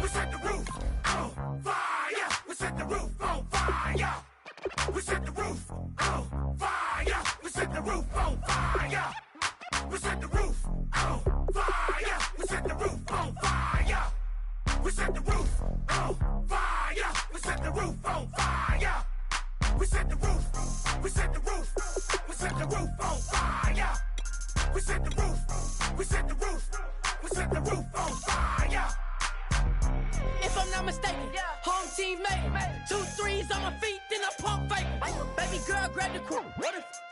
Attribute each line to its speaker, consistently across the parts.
Speaker 1: We set the roof on fire. We set the roof on fire. We set the roof on fire. We set the roof on fire. We set the roof on fire. We set the roof on fire. We set the roof on fire. We set the roof on fire. We set the roof. We set the roof. We set the roof on fire. We set the roof. We set the roof. We set the roof on fire.
Speaker 2: If I'm not mistaken, home team made it. 2 3s on my feet, then I pump fake. Baby girl, grab the crew.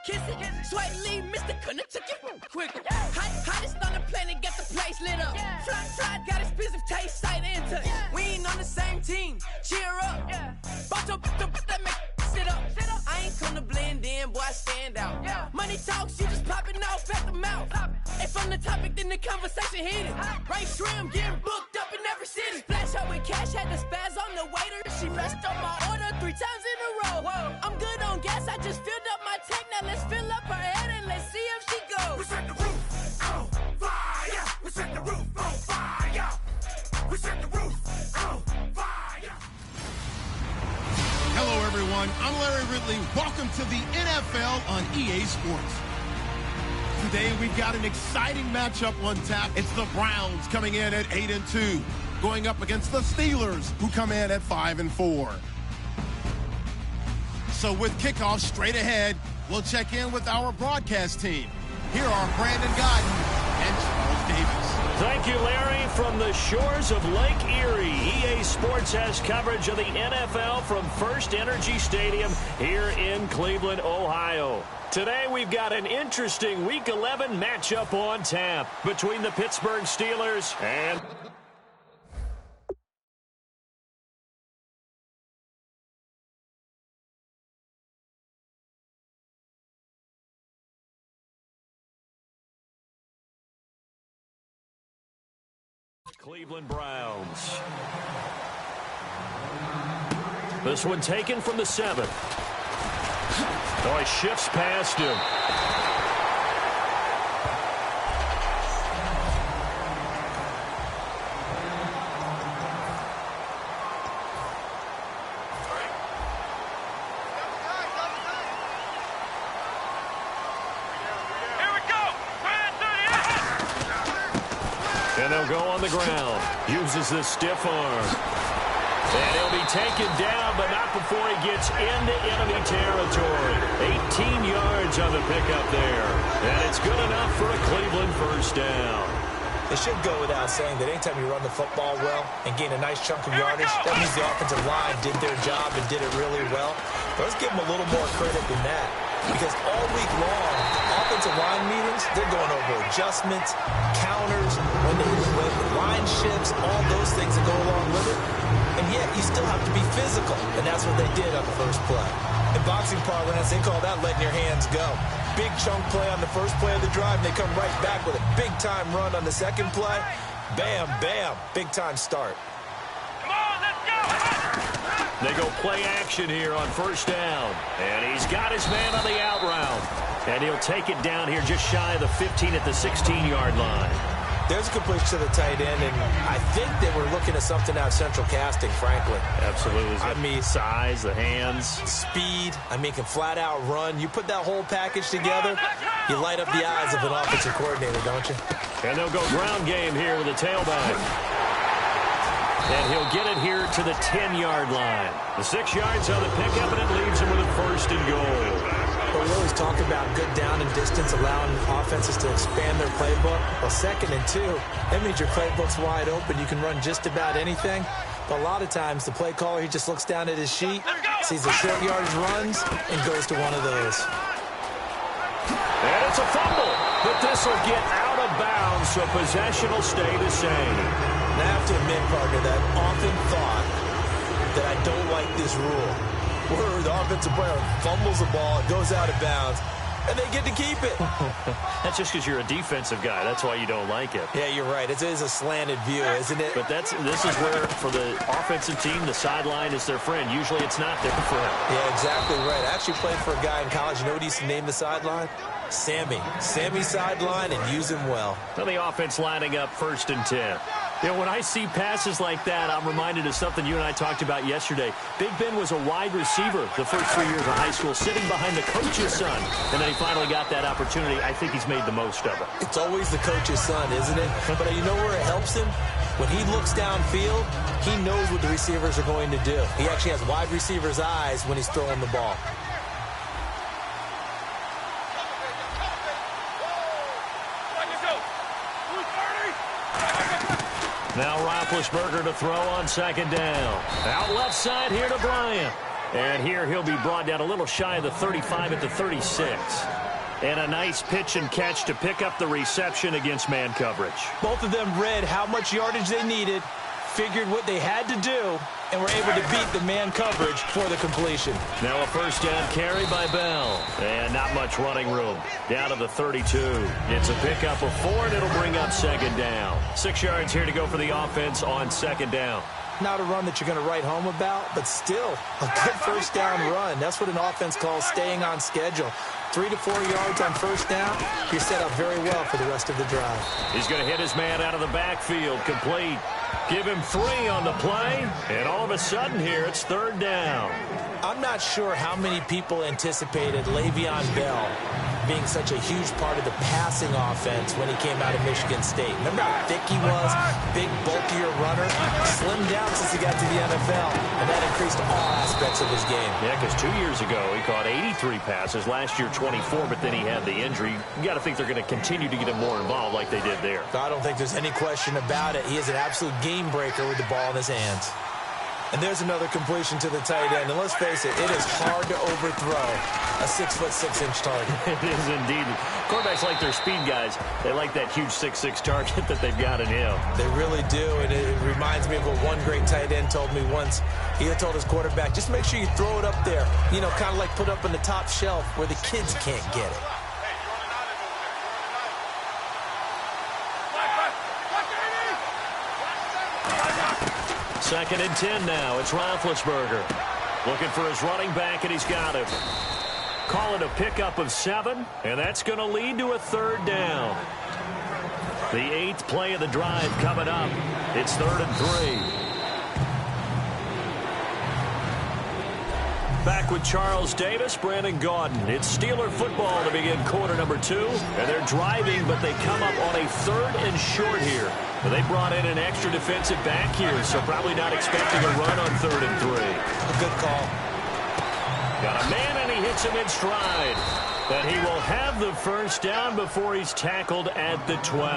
Speaker 2: Kiss it. Sweat leave, Mr. Couldn't took it quicker. Hottest on the planet, got the place lit up. Fly, got expensive taste, sight into it. We ain't on the same team. Cheer up. Bunch of that make sit up. I ain't come to blend in, boy, I stand out. Money talks, you just popping off at the mouth. If I'm the topic, then the conversation heated. Right shrimp, getting booked up in every city. Flash out with cash, had the spaz on the waiter. She messed up my order 3 times in a row. I'm good on gas, I just filled up my tank. Now let's fill up her head and let's see if she goes.
Speaker 1: We set the roof on fire. We set the roof on fire. We set the roof on fire.
Speaker 3: Hello, everyone. I'm Larry Ridley. Welcome to the NFL on EA Sports. Today, we've got an exciting matchup on tap. It's the Browns coming in at 8-2, going up against the Steelers, who come in at 5-4. So with kickoff straight ahead, we'll check in with our broadcast team. Here are Brandon Godden and Charles Davis.
Speaker 4: Thank you, Larry. From the shores of Lake Erie, EA Sports has coverage of the NFL from First Energy Stadium here in Cleveland, Ohio. Today, we've got an interesting Week 11 matchup on tap between the Pittsburgh Steelers and Cleveland Browns. This one taken from the 7th. Oh, he shifts past him. And they'll go on the ground. Uses the stiff arm. And he'll be taken down, but not before he gets into enemy territory. 18 yards on the pickup there. And it's good enough for a Cleveland first down.
Speaker 5: It should go without saying that anytime you run the football well and gain a nice chunk of yardage, that means the offensive line did their job and did it really well. But let's give them a little more credit than that. Because all week long, offensive line meetings, they're going over adjustments, counters, when the line shifts, all those things that go along with it. And yet, you still have to be physical. And that's what they did on the first play. In boxing parlance, they call that letting your hands go. Big chunk play on the first play of the drive, and they come right back with a big-time run on the second play. Bam, bam, big-time start.
Speaker 4: They go play action here on first down. And he's got his man on the out route. And he'll take it down here just shy of the 15 at the 16-yard line.
Speaker 5: There's a completion to the tight end, and I think they were looking at something out of central casting, frankly.
Speaker 4: Absolutely.
Speaker 5: I mean,
Speaker 4: size, the hands.
Speaker 5: Speed. I mean, can flat out run. You put that whole package together, you light up the eyes of an offensive coordinator, don't you?
Speaker 4: And they'll go ground game here with a tailback. And he'll get it here to the 10-yard line. The 6 yards on the pickup, and it leaves him with a first and goal.
Speaker 5: Well, we always talk about good down and distance, allowing offenses to expand their playbook. Well, 2nd and 2, that means your playbook's wide open. You can run just about anything. But a lot of times, the play caller, he just looks down at his sheet, sees the short yardage runs, and goes to one of those.
Speaker 4: And it's a fumble, but this will get out of bounds, so possession will stay the same.
Speaker 5: And I have to admit, partner, that I've often thought that I don't like this rule, where the offensive player fumbles the ball, it goes out of bounds, and they get to keep it.
Speaker 4: That's just because you're a defensive guy. That's why you don't like it.
Speaker 5: Yeah, you're right. It is a slanted view, isn't it?
Speaker 4: But this is where, for the offensive team, the sideline is their friend. Usually it's not their friend.
Speaker 5: Yeah, exactly right. I actually played for a guy in college. You know what he used to name the sideline? Sammy. Sammy sideline, and use him well.
Speaker 4: Now the offense lining up 1st and 10. You know, when I see passes like that, I'm reminded of something you and I talked about yesterday. Big Ben was a wide receiver the first 3 years of high school, sitting behind the coach's son. And then he finally got that opportunity. I think he's made the most of it.
Speaker 5: It's always the coach's son, isn't it? But you know where it helps him? When he looks downfield, he knows what the receivers are going to do. He actually has wide receiver's eyes when he's throwing the ball.
Speaker 4: Now Roethlisberger to throw on second down. Out left side here to Bryant. And here he'll be brought down a little shy of the 35 at the 36. And a nice pitch and catch to pick up the reception against man coverage.
Speaker 5: Both of them read how much yardage they needed, figured what they had to do, and were able to beat the man coverage for the completion.
Speaker 4: Now a first down carry by Bell. And not much running room. Down to the 32. It's a pickup of 4, and it'll bring up second down. 6 yards here to go for the offense on second down.
Speaker 5: Not a run that you're going to write home about, but still a good first down run. That's what an offense calls staying on schedule. 3 to 4 yards on first down, you're set up very well for the rest of the drive.
Speaker 4: He's going to hit his man out of the backfield, complete. Give him 3 on the play, and all of a sudden here it's third down.
Speaker 5: I'm not sure how many people anticipated Le'Veon Bell being such a huge part of the passing offense when he came out of Michigan State. Remember how thick he was? Big, bulkier runner. Slimmed down since he got to the NFL, and that increased all aspects of his game.
Speaker 4: Yeah, because 2 years ago he caught 83 passes. Last year 24, but then he had the injury. You got to think they're going to continue to get him more involved like they did there.
Speaker 5: I don't think there's any question about it. He is an absolute game breaker with the ball in his hands. And there's another completion to the tight end. And let's face it, it is hard to overthrow a 6'6" target.
Speaker 4: It is indeed. Quarterbacks like their speed guys. They like that huge 6'6" target that they've got in him.
Speaker 5: They really do. And it reminds me of what one great tight end told me once. He told his quarterback, just make sure you throw it up there. You know, kind of like put up on the top shelf where the kids can't get it.
Speaker 4: Second and 10 now. It's Roethlisberger. Looking for his running back, and he's got him. Call it a pickup of 7, and that's going to lead to a third down. The 8th play of the drive coming up. It's 3rd and 3. Back with Charles Davis, Brandon Gaudin. It's Steeler football to begin quarter number 2, and they're driving, but they come up on a 3rd and short here. They brought in an extra defensive back here, so probably not expecting a run on 3rd and 3.
Speaker 5: A good call.
Speaker 4: Got a man, and he hits him in stride. And he will have the first down before he's tackled at the 12.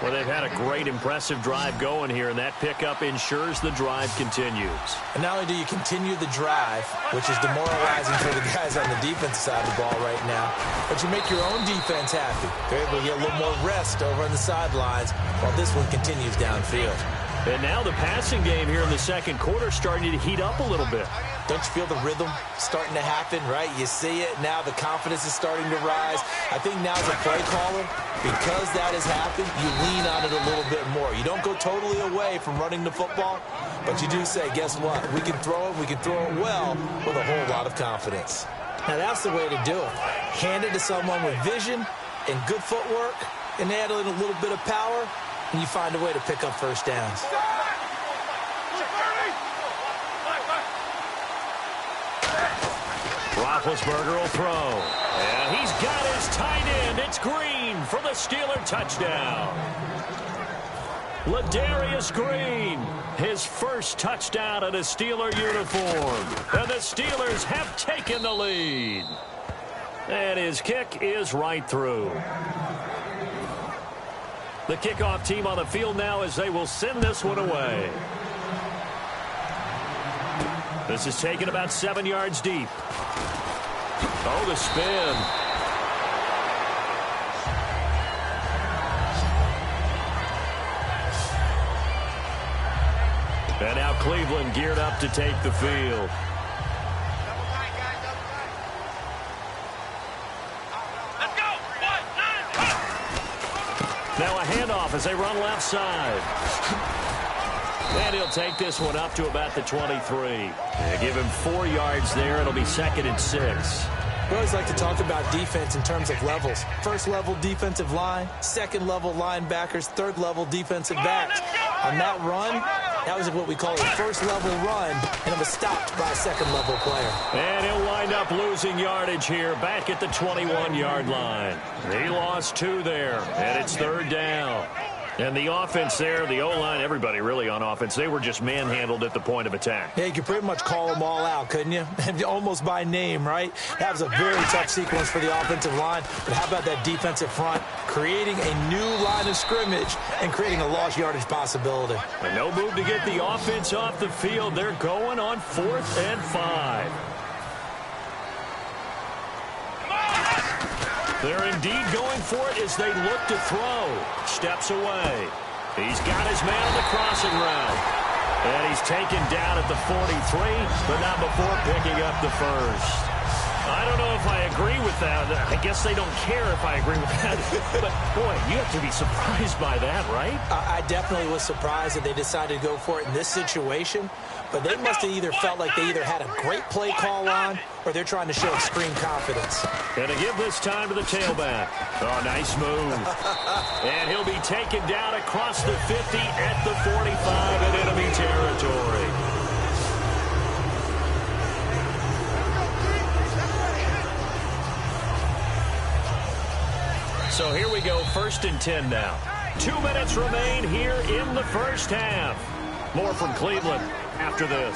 Speaker 4: Well, they've had a great, impressive drive going here, and that pickup ensures the drive continues.
Speaker 5: And not only do you continue the drive, which is demoralizing for the guys on the defensive side of the ball right now, but you make your own defense happy. They're able to get a little more rest over on the sidelines while this one continues downfield.
Speaker 4: And now the passing game here in the second quarter starting to heat up a little bit.
Speaker 5: Don't you feel the rhythm starting to happen, right? You see it. Now the confidence is starting to rise. I think now as a play caller, because that has happened, you lean on it a little bit more. You don't go totally away from running the football, but you do say, guess what? We can throw it. We can throw it well with a whole lot of confidence. Now that's the way to do it. Hand it to someone with vision and good footwork, and add in a little bit of power, and you find a way to pick up first downs.
Speaker 4: Roethlisberger will throw. And he's got his tight end. It's Green for the Steeler touchdown. Ladarius Green, his first touchdown in a Steeler uniform. And the Steelers have taken the lead. And his kick is right through. The kickoff team on the field now as they will send this one away. This is taken about 7 yards deep. Oh, the spin. And now Cleveland geared up to take the field. Now a handoff as they run left side. And he'll take this one up to about the 23. Give him 4 yards there. It'll be 2nd and 6.
Speaker 5: We always like to talk about defense in terms of levels. First-level defensive line, second-level linebackers, third-level defensive backs. On that run, that was what we call a first-level run, and it was stopped by a second-level player.
Speaker 4: And he'll wind up losing yardage here back at the 21-yard line. He lost 2 there, and it's 3rd down. And the offense there, the O-line, everybody really on offense, they were just manhandled at the point of attack.
Speaker 5: Yeah, you could pretty much call them all out, couldn't you? Almost by name, right? That was a very tough sequence for the offensive line. But how about that defensive front? Creating a new line of scrimmage and creating a lost yardage possibility.
Speaker 4: And no move to get the offense off the field. They're going on 4th and 5. They're indeed going for it as they look to throw. Steps away. He's got his man on the crossing route. And he's taken down at the 43, but not before picking up the first. I don't know if I agree with that. I guess they don't care if I agree with that. But, boy, you have to be surprised by that, right?
Speaker 5: I definitely was surprised that they decided to go for it in this situation. But they must have either felt like they either had a great play call on or they're trying to show extreme confidence.
Speaker 4: And to give this time to the tailback. Oh, nice move. And he'll be taken down across the 50 at the 45 in enemy territory. So here we go, 1st and 10 now. 2 minutes remain here in the first half. More from Cleveland after this.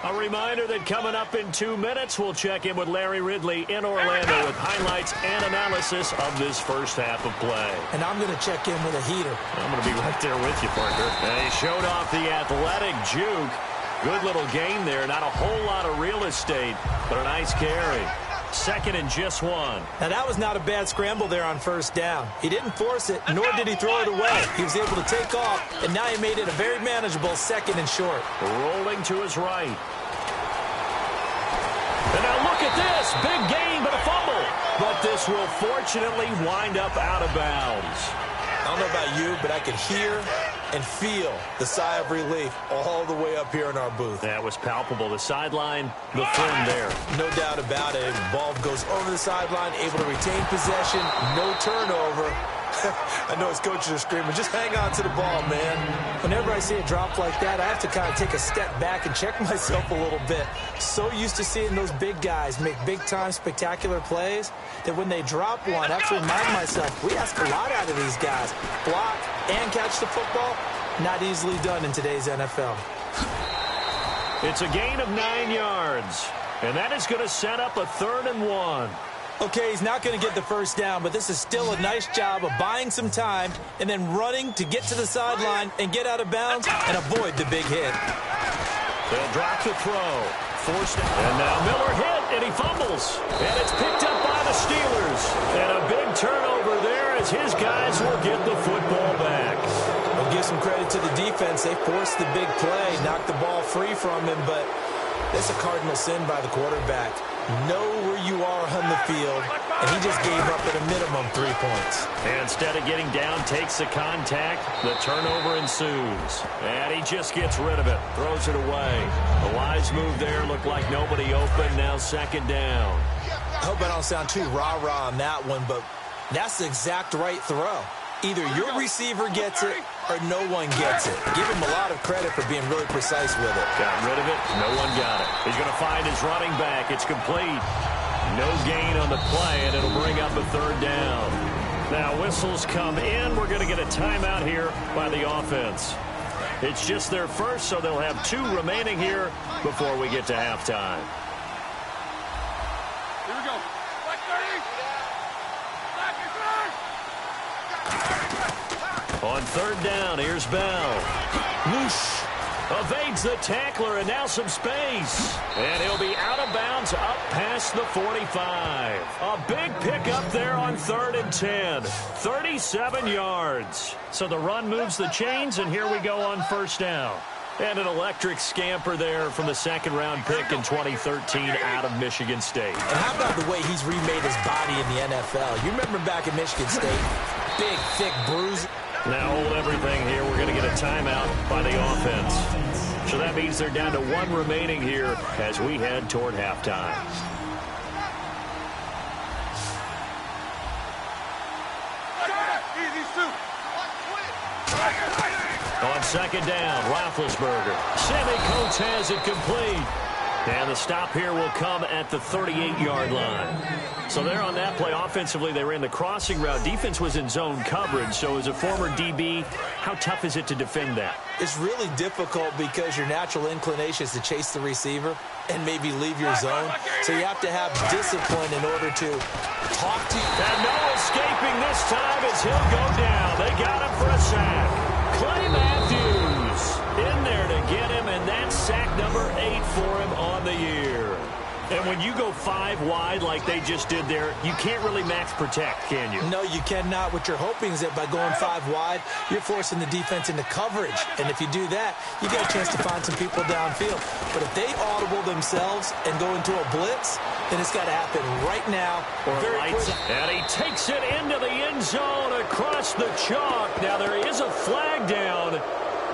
Speaker 4: A reminder that coming up in 2 minutes, we'll check in with Larry Ridley in Orlando with highlights and analysis of this first half of play.
Speaker 5: And I'm going to check in with a heater.
Speaker 4: I'm going to be right there with you, Parker. And he showed off the athletic juke. Good little gain there. Not a whole lot of real estate, but a nice carry. 2nd and just 1.
Speaker 5: Now, that was not a bad scramble there on 1st down. He didn't force it, nor did he throw it away. He was able to take off, and now he made it a very manageable 2nd and short.
Speaker 4: Rolling to his right. And now look at this. Big gain, but a fumble. But this will fortunately wind up out of bounds.
Speaker 5: I don't know about you, but I could hear and feel the sigh of relief all the way up here in our booth.
Speaker 4: That was palpable. The sideline, the friend there.
Speaker 5: No doubt about it. The ball goes over the sideline, able to retain possession, no turnover. I know his coaches are screaming, just hang on to the ball, man. Whenever I see a drop like that, I have to kind of take a step back and check myself a little bit. So used to seeing those big guys make big-time spectacular plays that when they drop one, I have to remind myself, we ask a lot out of these guys. Block and catch the football, not easily done in today's NFL.
Speaker 4: It's a gain of 9 yards, and that is going to set up a 3rd and 1.
Speaker 5: Okay, he's not going to get the 1st down, but this is still a nice job of buying some time and then running to get to the sideline and get out of bounds and avoid the big hit.
Speaker 4: They'll drop the throw. Forced out. And now Miller hit, and he fumbles. And it's picked up by the Steelers. And a big turnover there as his guys will get the football back.
Speaker 5: I'll give some credit to the defense. They forced the big play, knocked the ball free from him, but that's a cardinal sin by the quarterback. Know where you are on the field, and he just gave up at a minimum 3 points.
Speaker 4: And instead of getting down, takes the contact. The turnover ensues. And he just gets rid of it, throws it away. The wise move there, looked like nobody open, now 2nd down.
Speaker 5: I hope I don't sound too rah-rah on that one, but that's the exact right throw. Either your receiver gets it or no one gets it. Give him a lot of credit for being really precise with it.
Speaker 4: Got rid of it. No one got it. He's going to find his running back. It's complete. No gain on the play, and it'll bring up a 3rd down. Now, whistles come in. We're going to get a timeout here by the offense. It's just their first, so they'll have 2 remaining here before we get to halftime.
Speaker 1: Here we go. Black 30.
Speaker 4: On 3rd down, here's Bell. Whoosh. Evades the tackler, and now some space. And he'll be out of bounds up past the 45. A big pickup there on 3rd and 10. 37 yards. So the run moves the chains, and here we go on 1st down. And an electric scamper there from the 2nd-round pick in 2013 out of Michigan State.
Speaker 5: And how about the way he's remade his body in the NFL? You remember back in Michigan State, big, thick bruise.
Speaker 4: Now hold everything here. We're going to get a timeout by the offense. So that means they're down to one remaining here as we head toward halftime. On second down, Roethlisberger. Sammy Coates has it complete. And the stop here will come at the 38-yard line. So there on that play, offensively, they ran the crossing route. Defense was in zone coverage. So as a former DB, how tough is it to defend that?
Speaker 5: It's really difficult because your natural inclination is to chase the receiver and maybe leave your zone. So you have to have discipline in order to talk to you.
Speaker 4: And no escaping this time as he'll go down. They got him for a sack. Clay Matthews in there to get him, and that's sack number 8 for him on the year. And when you go 5 wide like they just did there, you can't really max protect, can you?
Speaker 5: No, you cannot. What you're hoping is that by going 5 wide, you're forcing the defense into coverage. And if you do that, you get a chance to find some people downfield. But if they audible themselves and go into a blitz, then it's got to happen right now.
Speaker 4: Or lights. And he takes it into the end zone across the chalk. Now there is a flag down,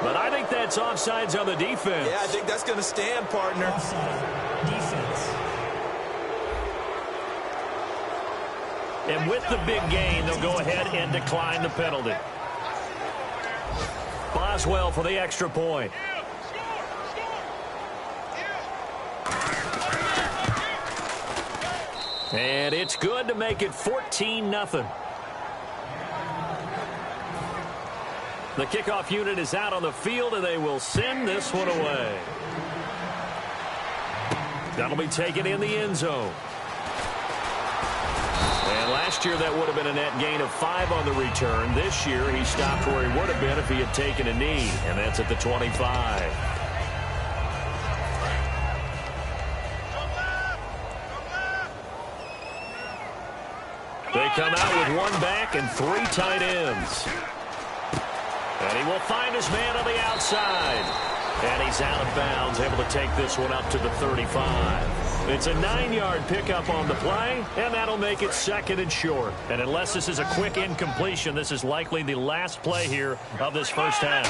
Speaker 4: but I think that's offsides on the defense.
Speaker 5: Yeah, I think that's going to stand, partner.
Speaker 2: Offside. Defense.
Speaker 4: And with the big gain, they'll go ahead and decline the penalty. Boswell for the extra point. And it's good to make it 14-0. The kickoff unit is out on the field, and they will send this one away. That'll be taken in the end zone. And last year, that would have been a net gain of 5 on the return. This year, he stopped where he would have been if he had taken a knee, and that's at the 25. They come out with 1 back and 3 tight ends. And he will find his man on the outside. And he's out of bounds, able to take this one up to the 35. It's a 9-yard pickup on the play, and that'll make it 2nd and short. And unless this is a quick incompletion, this is likely the last play here of this first half.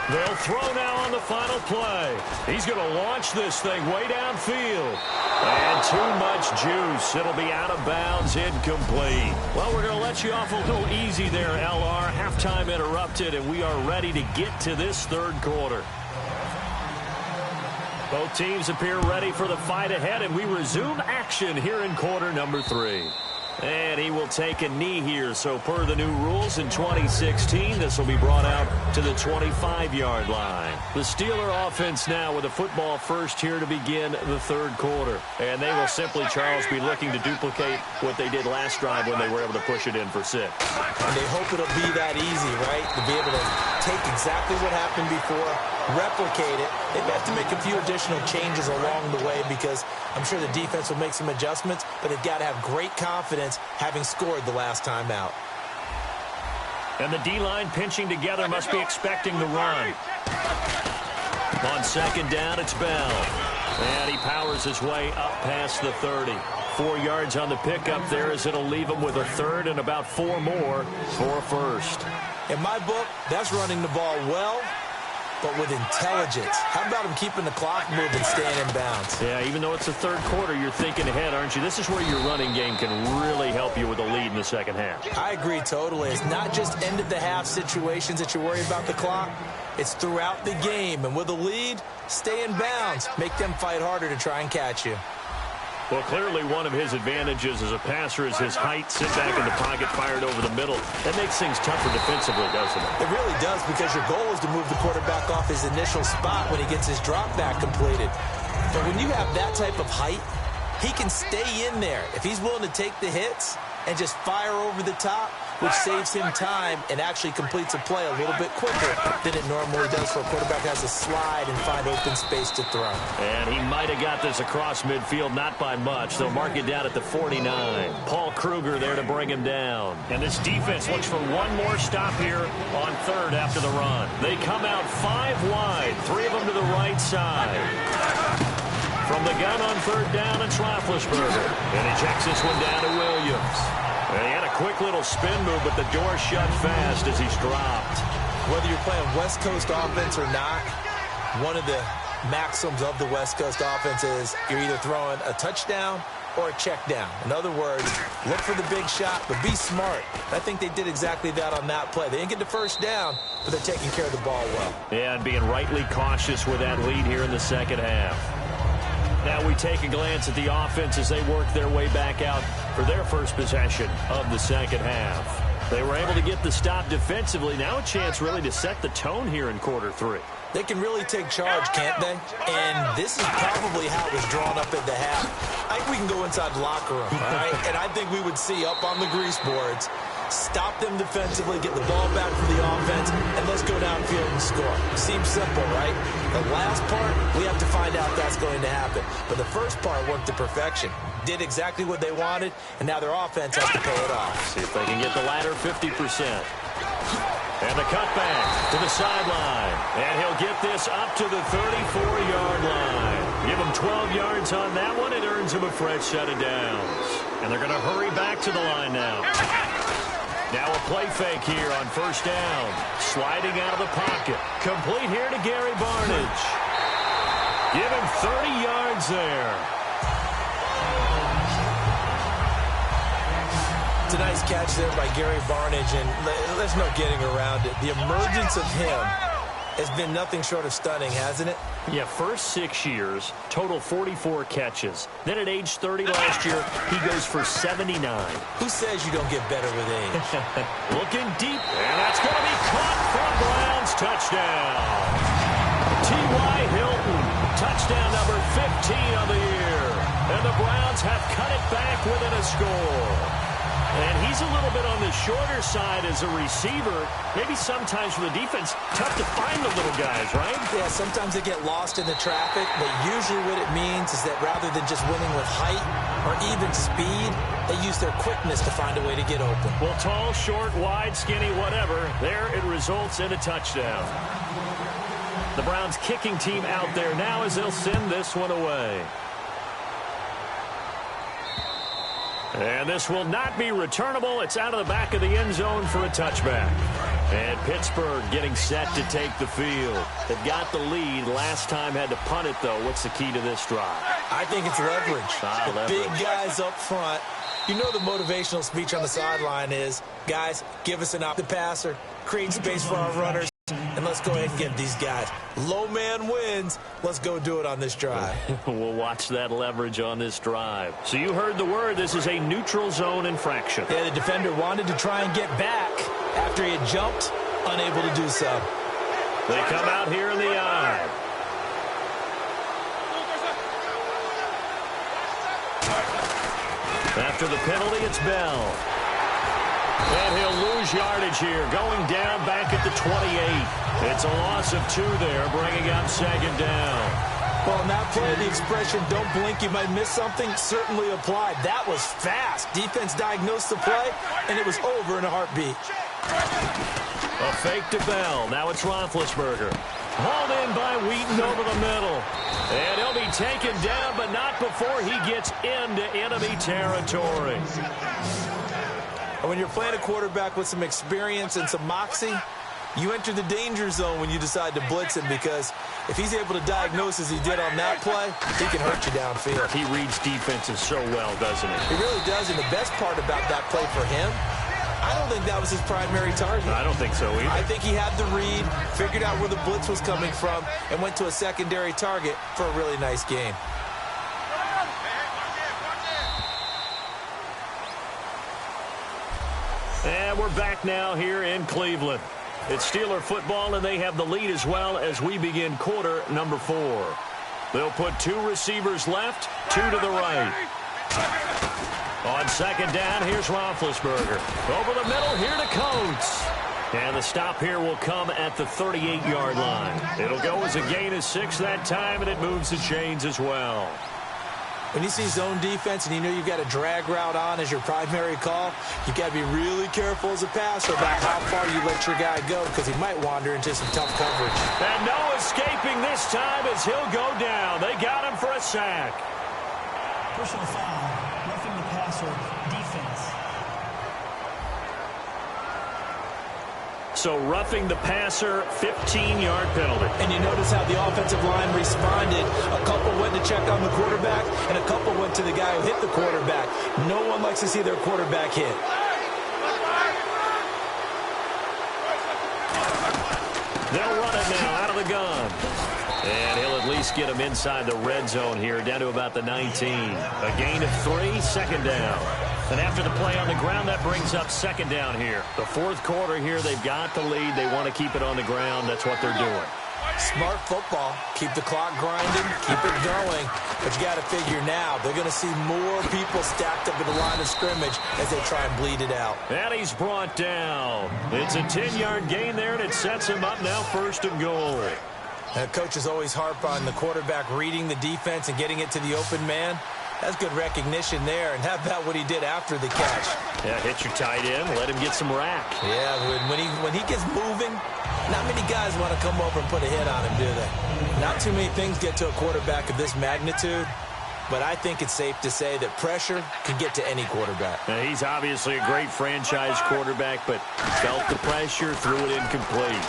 Speaker 4: They'll throw now on the final play. He's going to launch this thing way downfield. And too much juice. It'll be out of bounds, incomplete. Well, we're going to let you off a little easy there, LR. Halftime interrupted, and we are ready to get to this third quarter. Both teams appear ready for the fight ahead, and we resume action here in quarter number 3. And he will take a knee here. So per the new rules in 2016, this will be brought out to the 25-yard line. The Steeler offense now with a football first here to begin the third quarter. And they will simply, Charles, be looking to duplicate what they did last drive when they were able to push it in for 6.
Speaker 5: And they hope it'll be that easy, right? To be able to take exactly what happened before, replicate it. They may have to make a few additional changes along the way because I'm sure the defense will make some adjustments, but they've got to have great confidence having scored the last time out.
Speaker 4: And the D-line pinching together must be expecting the run. On second down, it's Bell. And he powers his way up past the 30. 4 yards on the pickup there as it'll leave him with a third and about 4 more for a first.
Speaker 5: In my book, that's running the ball well, but with intelligence. How about him keeping the clock moving, staying in bounds?
Speaker 4: Yeah, even though it's the third quarter, you're thinking ahead, aren't you? This is where your running game can really help you with a lead in the second half.
Speaker 5: I agree totally. It's not just end-of-the-half situations that you worry about the clock. It's throughout the game. And with a lead, stay in bounds. Make them fight harder to try and catch you.
Speaker 4: Well, clearly one of his advantages as a passer is his height, sit back in the pocket, fired over the middle. That makes things tougher defensively, doesn't it?
Speaker 5: It really does, because your goal is to move the quarterback off his initial spot when he gets his drop back completed. But when you have that type of height, he can stay in there. If he's willing to take the hits and just fire over the top, which saves him time and actually completes a play a little bit quicker than it normally does for a quarterback who has to slide and find open space to throw.
Speaker 4: And he might have got this across midfield, not by much. They'll mark it down at the 49. Paul Kruger there to bring him down. And this defense looks for one more stop here on third after the run. They come out 5 wide, 3 of them to the right side. From the gun on third down, it's Roethlisberger. And he checks this one down to Williams. And he had a quick little spin move, but the door shut fast as he's dropped.
Speaker 5: Whether you're playing West Coast offense or not, one of the maxims of the West Coast offense is you're either throwing a touchdown or a check down. In other words, look for the big shot, but be smart. I think they did exactly that on that play. They didn't get the first down, but they're taking care of the ball well.
Speaker 4: Yeah, and being rightly cautious with that lead here in the second half. Now we take a glance at the offense as they work their way back out for their first possession of the second half. They were able to get the stop defensively. Now a chance really to set the tone here in quarter three.
Speaker 5: They can really take charge, can't they? And this is probably how it was drawn up at the half. I think we can go inside the locker room, all right? And I think we would see up on the grease boards, stop them defensively, get the ball back for the offense, and let's go downfield and score. Seems simple, right? The last part, we have to find out if that's going to happen. But the first part worked to perfection. Did exactly what they wanted, and now their offense has to pay it off.
Speaker 4: See if they can get the latter 50%. And the cutback to the sideline. And he'll get this up to the 34-yard line. Give him 12 yards on that one. It earns him a fresh set of downs. And they're going to hurry back to the line now. Now a play fake here on first down. Sliding out of the pocket. Complete here to Gary Barnidge. Give him 30 yards there.
Speaker 5: It's a nice catch there by Gary Barnidge, and there's no getting around it. The emergence of him has been nothing short of stunning, hasn't it?
Speaker 4: Yeah, first 6 years, total 44 catches. Then at age 30 last year, he goes for 79.
Speaker 5: Who says you don't get better with age?
Speaker 4: Looking deep, and that's going to be caught for Browns touchdown. T.Y. Hilton, touchdown number 15 of the year. And the Browns have cut it back within a score. And he's a little bit on the shorter side as a receiver. Maybe sometimes for the defense, tough to find the little guys, right?
Speaker 5: Yeah, sometimes they get lost in the traffic, but usually what it means is that rather than just winning with height or even speed, they use their quickness to find a way to get open.
Speaker 4: Well, tall, short, wide, skinny, whatever, there it results in a touchdown. The Browns kicking team out there now as they'll send this one away. And this will not be returnable. It's out of the back of the end zone for a touchback. And Pittsburgh getting set to take the field. They've got the lead. Last time had to punt it, though. What's the key to this drive?
Speaker 5: I think it's leverage. The big guys up front. You know the motivational speech on the sideline is, guys, give us an option to passer, create space for our runners, and let's go ahead and get these guys. Low man wins. Let's go do it on this drive.
Speaker 4: We'll watch that leverage on this drive. So you heard the word. This is a neutral zone infraction.
Speaker 5: Yeah, the defender wanted to try and get back after he had jumped, unable to do so.
Speaker 4: They come out here in the eye. After the penalty, it's Bell. And he'll lose yardage here, going down back at the 28. It's a loss of 2 there, bringing up second down.
Speaker 5: Well, in that play, the expression, don't blink, you might miss something, certainly applied. That was fast. Defense diagnosed the play, and it was over in a heartbeat.
Speaker 4: A fake to Bell. Now it's Roethlisberger. Hauled in by Wheaton over the middle. And he'll be taken down, but not before he gets into enemy territory.
Speaker 5: And when you're playing a quarterback with some experience and some moxie, you enter the danger zone when you decide to blitz him, because if he's able to diagnose as he did on that play, he can hurt you downfield.
Speaker 4: He reads defenses so well, doesn't he?
Speaker 5: He really does, and the best part about that play for him, I don't think that was his primary target.
Speaker 4: I don't think so either.
Speaker 5: I think he had the read, figured out where the blitz was coming from, and went to a secondary target for a really nice game.
Speaker 4: And we're back now here in Cleveland. It's Steeler football, and they have the lead as well as we begin quarter number 4. They'll put 2 receivers left, 2 to the right. On second down, here's Roethlisberger. Over the middle, here to Coates. And the stop here will come at the 38-yard line. It'll go as a gain of 6 that time, and it moves the chains as well.
Speaker 5: When you see zone defense and you know you've got a drag route on as your primary call, you've got to be really careful as a passer about how far you let your guy go, because he might wander into some tough coverage.
Speaker 4: And no escaping this time as he'll go down. They got him for a sack.
Speaker 6: Personal foul, roughing the passer, defense.
Speaker 4: So roughing the passer, 15-yard penalty.
Speaker 5: And you notice how the offensive line responded. A couple went to check on the quarterback, and a couple went to the guy who hit the quarterback. No one likes to see their quarterback hit.
Speaker 4: They'll run it now out of the gun. And he'll at least get him inside the red zone here, down to about the 19. A gain of 3, second down. And after the play on the ground, that brings up second down here. The fourth quarter here, they've got the lead. They want to keep it on the ground. That's what they're doing.
Speaker 5: Smart football. Keep the clock grinding. Keep it going. But you got to figure now, they're going to see more people stacked up in the line of scrimmage as they try and bleed it out.
Speaker 4: And he's brought down. It's a 10-yard gain there, and it sets him up now first and goal.
Speaker 5: And coaches always harp on the quarterback reading the defense and getting it to the open man. That's good recognition there. And how about what he did after the catch?
Speaker 4: Yeah, hit your tight end. Let him get some rack.
Speaker 5: Yeah, when he gets moving, not many guys want to come over and put a hit on him, do they? Not too many things get to a quarterback of this magnitude. But I think it's safe to say that pressure can get to any quarterback.
Speaker 4: Now, he's obviously a great franchise quarterback, but felt the pressure, threw it incomplete.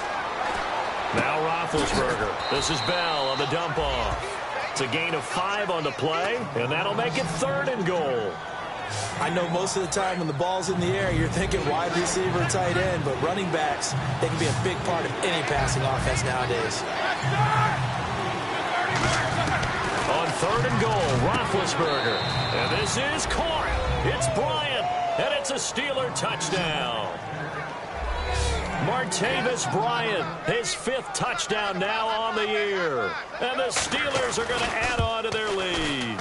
Speaker 4: Now Roethlisberger. This is Bell on the dump off. It's a gain of 5 on the play, and that'll make it third and goal.
Speaker 5: I know most of the time when the ball's in the air, you're thinking wide receiver, tight end, but running backs, they can be a big part of any passing offense nowadays.
Speaker 4: On third and goal, Roethlisberger. And this is caught. It's Bryant, and it's a Steeler touchdown. Martavis Bryant, his 5th touchdown now on the year. And the Steelers are going to add on to their lead.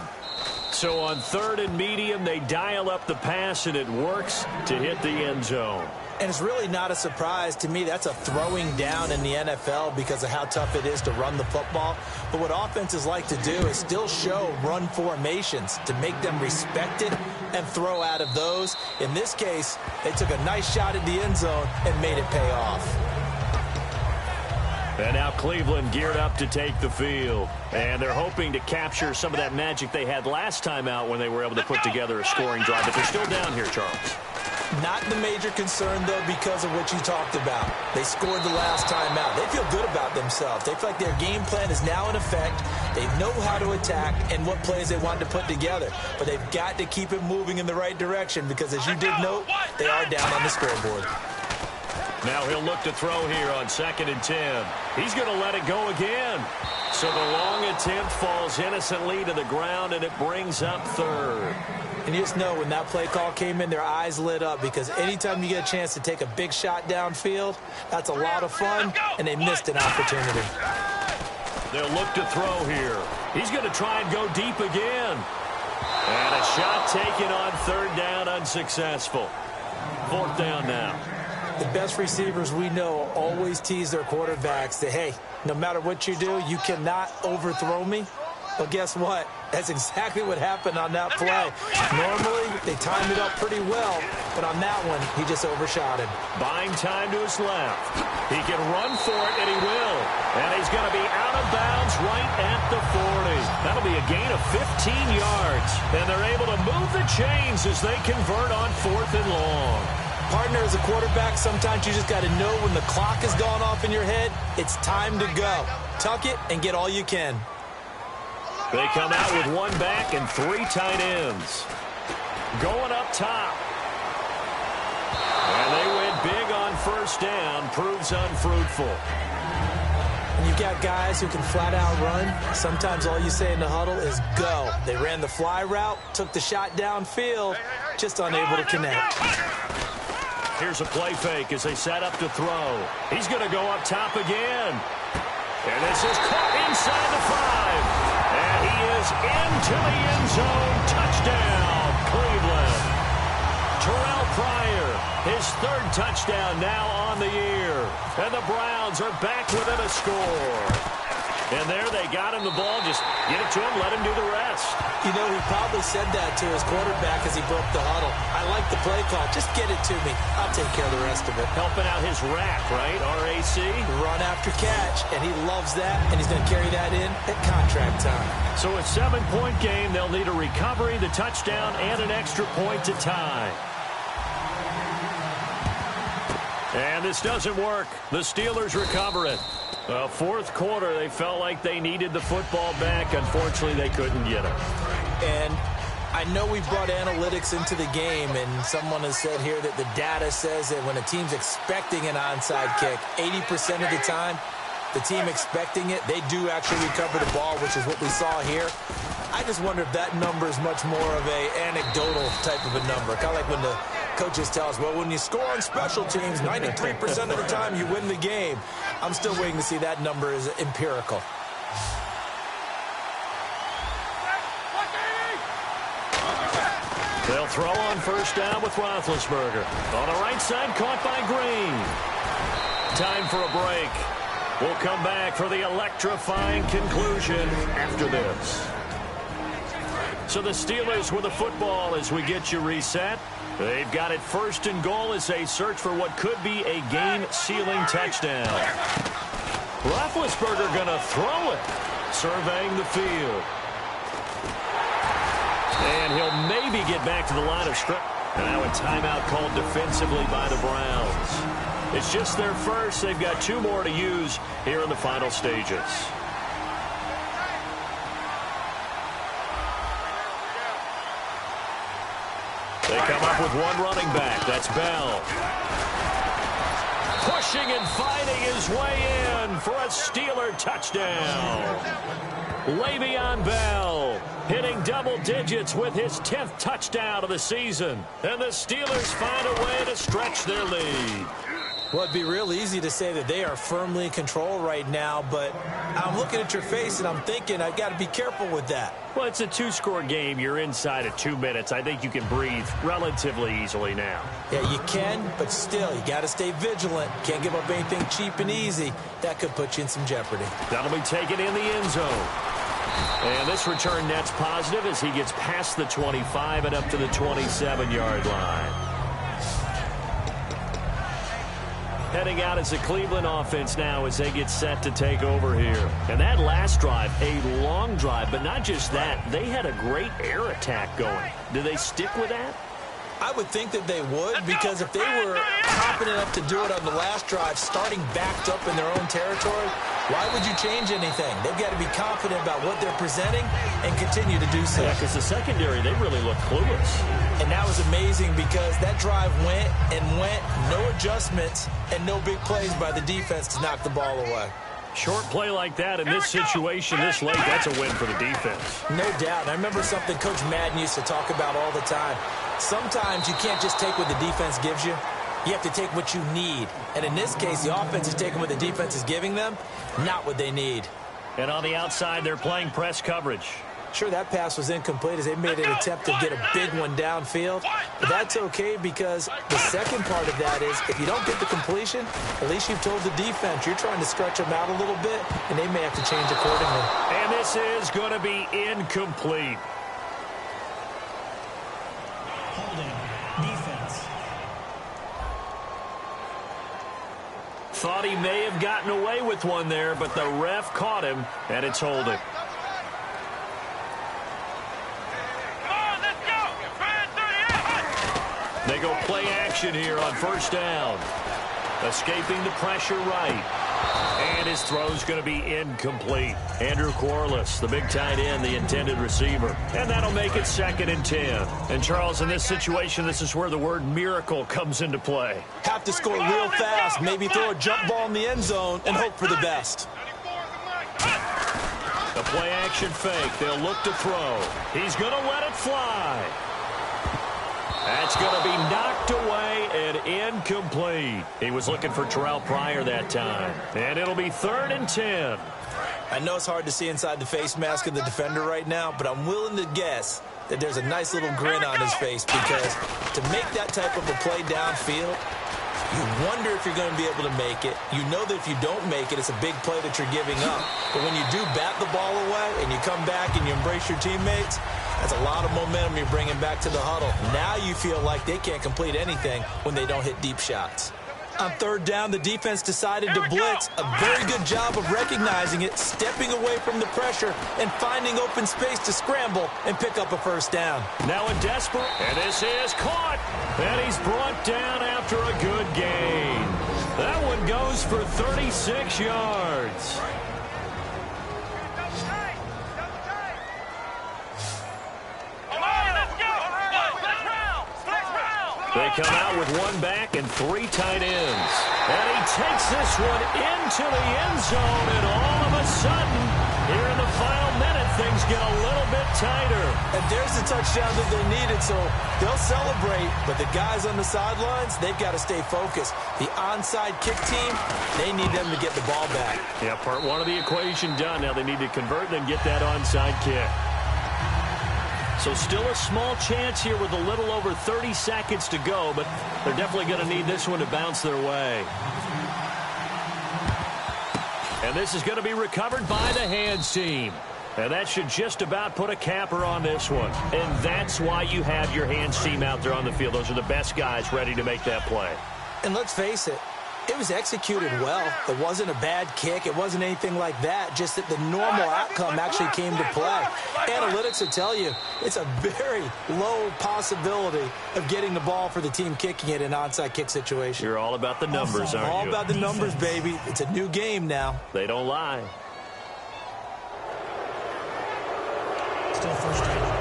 Speaker 4: So on third and medium, they dial up the pass, and it works to hit the end zone.
Speaker 5: And it's really not a surprise to me. That's a throwing down in the NFL because of how tough it is to run the football. But what offenses like to do is still show run formations to make them respected and throw out of those. In this case, they took a nice shot at the end zone and made it pay off.
Speaker 4: And now Cleveland geared up to take the field. And they're hoping to capture some of that magic they had last time out when they were able to put together a scoring drive. But they're still down here, Charles.
Speaker 5: Not the major concern, though, because of what you talked about. They scored the last time out. They feel good about themselves. They feel like their game plan is now in effect. They know how to attack and what plays they want to put together. But they've got to keep it moving in the right direction because, as you did note, they are down on the scoreboard.
Speaker 4: Now he'll look to throw here on 2nd and 10. He's going to let it go again. So the long attempt falls innocently to the ground, and it brings up third.
Speaker 5: And you just know when that play call came in, their eyes lit up because anytime you get a chance to take a big shot downfield, that's a lot of fun, and they missed an opportunity.
Speaker 4: They'll look to throw here. He's going to try and go deep again. And a shot taken on third down, unsuccessful. Fourth down now.
Speaker 5: The best receivers we know always tease their quarterbacks that, hey, no matter what you do, you cannot overthrow me. But guess what? That's exactly what happened on that play. Normally, they timed it up pretty well, but on that one, he just overshot him.
Speaker 4: Buying time to his left. He can run for it, and he will. And he's going to be out of bounds right at the 40. That'll be a gain of 15 yards. And they're able to move the chains as they convert on 4th and long.
Speaker 5: Partner, as a quarterback, sometimes you just got to know when the clock has gone off in your head, it's time to go. Tuck it and get all you can.
Speaker 4: They come out with 1 back and 3 tight ends. Going up top. And they went big on first down. Proves unfruitful.
Speaker 5: And you've got guys who can flat out run. Sometimes all you say in the huddle is go. They ran the fly route, took the shot downfield, just unable to connect.
Speaker 4: Here's a play fake as they set up to throw. He's going to go up top again. And this is caught inside the 5. And he is into the end zone. Touchdown, Cleveland. Terrell Pryor, his 3rd touchdown now on the year. And the Browns are back within a score. And there they got him the ball. Just get it to him, let him do the rest.
Speaker 5: You know, he probably said that to his quarterback as he broke the huddle. I like the play call. Just get it to me. I'll take care of the rest of it.
Speaker 4: Helping out his rack, right? RAC.
Speaker 5: Run after catch. And he loves that. And he's going to carry that in at contract time.
Speaker 4: So a 7-point game. They'll need a recovery, the touchdown, and an extra point to tie. And this doesn't work. The Steelers recover it. Fourth quarter, they felt like they needed the football back. Unfortunately, they couldn't get it.
Speaker 5: And I know we've brought analytics into the game, and someone has said here that the data says that when a team's expecting an onside kick, 80% of the time, the team expecting it, they do actually recover the ball, which is what we saw here. I just wonder if that number is much more of a anecdotal type of a number. Kind of like when the coaches tell us, well, when you score on special teams, 93% of the time you win the game. I'm still waiting to see that number is empirical.
Speaker 4: They'll throw on first down with Roethlisberger. On the right side, caught by Green. Time for a break. We'll come back for the electrifying conclusion after this. So the Steelers with the football as we get you reset. They've got it first and goal as they search for what could be a game-sealing touchdown. Roethlisberger going to throw it, surveying the field. And he'll maybe get back to the line of scrimmage. And now a timeout called defensively by the Browns. It's just their first. They've got 2 more to use here in the final stages. They come up with one running back. That's Bell. Pushing and fighting his way in for a Steeler touchdown. Le'Veon Bell hitting double digits with his 10th touchdown of the season. And the Steelers find a way to stretch their lead.
Speaker 5: Well, it'd be real easy to say that they are firmly in control right now, but I'm looking at your face and I'm thinking I've got to be careful with that.
Speaker 4: Well, it's a 2-score game. You're inside of 2 minutes. I think you can breathe relatively easily now.
Speaker 5: Yeah, you can, but still, you got to stay vigilant. Can't give up anything cheap and easy. That could put you in some jeopardy.
Speaker 4: That'll be taken in the end zone. And this return net's positive as he gets past the 25 and up to the 27-yard line. Heading out as the Cleveland offense now as they get set to take over here. And that last drive, a long drive, but not just that. They had a great air attack going. Do they stick with that?
Speaker 5: I would think that they would, because if they were confident enough to do it on the last drive, starting backed up in their own territory, why would you change anything? They've got to be confident about what they're presenting and continue to do so.
Speaker 4: Yeah, because the secondary, they really look clueless.
Speaker 5: And that was amazing because that drive went and went, no adjustments, and no big plays by the defense to knock the ball away.
Speaker 4: Short play like that in this situation this late, that's a win for the defense.
Speaker 5: No doubt. And I remember something Coach Madden used to talk about all the time. Sometimes you can't just take what the defense gives you. You have to take what you need. And in this case, the offense is taking what the defense is giving them, not what they need.
Speaker 4: And on the outside, they're playing press coverage.
Speaker 5: Sure, that pass was incomplete as they made an attempt to get a big one downfield. But that's okay because the second part of that is if you don't get the completion, at least you've told the defense you're trying to stretch them out a little bit, and they may have to change accordingly.
Speaker 4: And this is going to be incomplete.
Speaker 5: Holding. Defense.
Speaker 4: Thought he may have gotten away with one there, but the ref caught him, and it's holding. They go play action here on first down. Escaping the pressure right. And his throw's going to be incomplete. Andrew Corliss, the big tight end, the intended receiver. And that'll make it 2nd and 10. And, Charles, in this situation, this is where the word miracle comes into play.
Speaker 5: Have to score real fast. Maybe throw a jump ball in the end zone and hope for the best.
Speaker 4: The play action fake. They'll look to throw. He's going to let it fly. That's going to be knocked away and incomplete. He was looking for Terrell Pryor that time. And it'll be 3rd and 10.
Speaker 5: I know it's hard to see inside the face mask of the defender right now, but I'm willing to guess that there's a nice little grin on his face because to make that type of a play downfield, you wonder if you're going to be able to make it. You know that if you don't make it, it's a big play that you're giving up. But when you do bat the ball away and you come back and you embrace your teammates, that's a lot of momentum you're bringing back to the huddle. Now you feel like they can't complete anything when they don't hit deep shots. On 3rd down, the defense decided to blitz. A very good job of recognizing it, stepping away from the pressure, and finding open space to scramble and pick up a first down.
Speaker 4: Now a desperate, and this is caught. And he's brought down after a good gain. That one goes for 36 yards. They come out with one back and 3 tight ends. And he takes this one into the end zone, and all of a sudden, here in the final minute, things get a little bit tighter.
Speaker 5: And there's the touchdown that they needed, so they'll celebrate. But the guys on the sidelines, they've got to stay focused. The onside kick team, they need them to get the ball back.
Speaker 4: Yeah, part one of the equation done. Now they need to convert and then get that onside kick. So still a small chance here with a little over 30 seconds to go, but they're definitely going to need this one to bounce their way. And this is going to be recovered by the hands team. And that should just about put a capper on this one. And that's why you have your hands team out there on the field. Those are the best guys ready to make that play.
Speaker 5: And let's face it, it was executed well. It wasn't a bad kick. It wasn't anything like that. Just that the normal outcome actually came to play. Analytics will tell you it's a very low possibility of getting the ball for the team kicking it in an onside kick situation.
Speaker 4: You're all about the numbers, aren't you?
Speaker 5: All about the numbers, baby. It's a new game now.
Speaker 4: They don't lie.
Speaker 2: Still first down.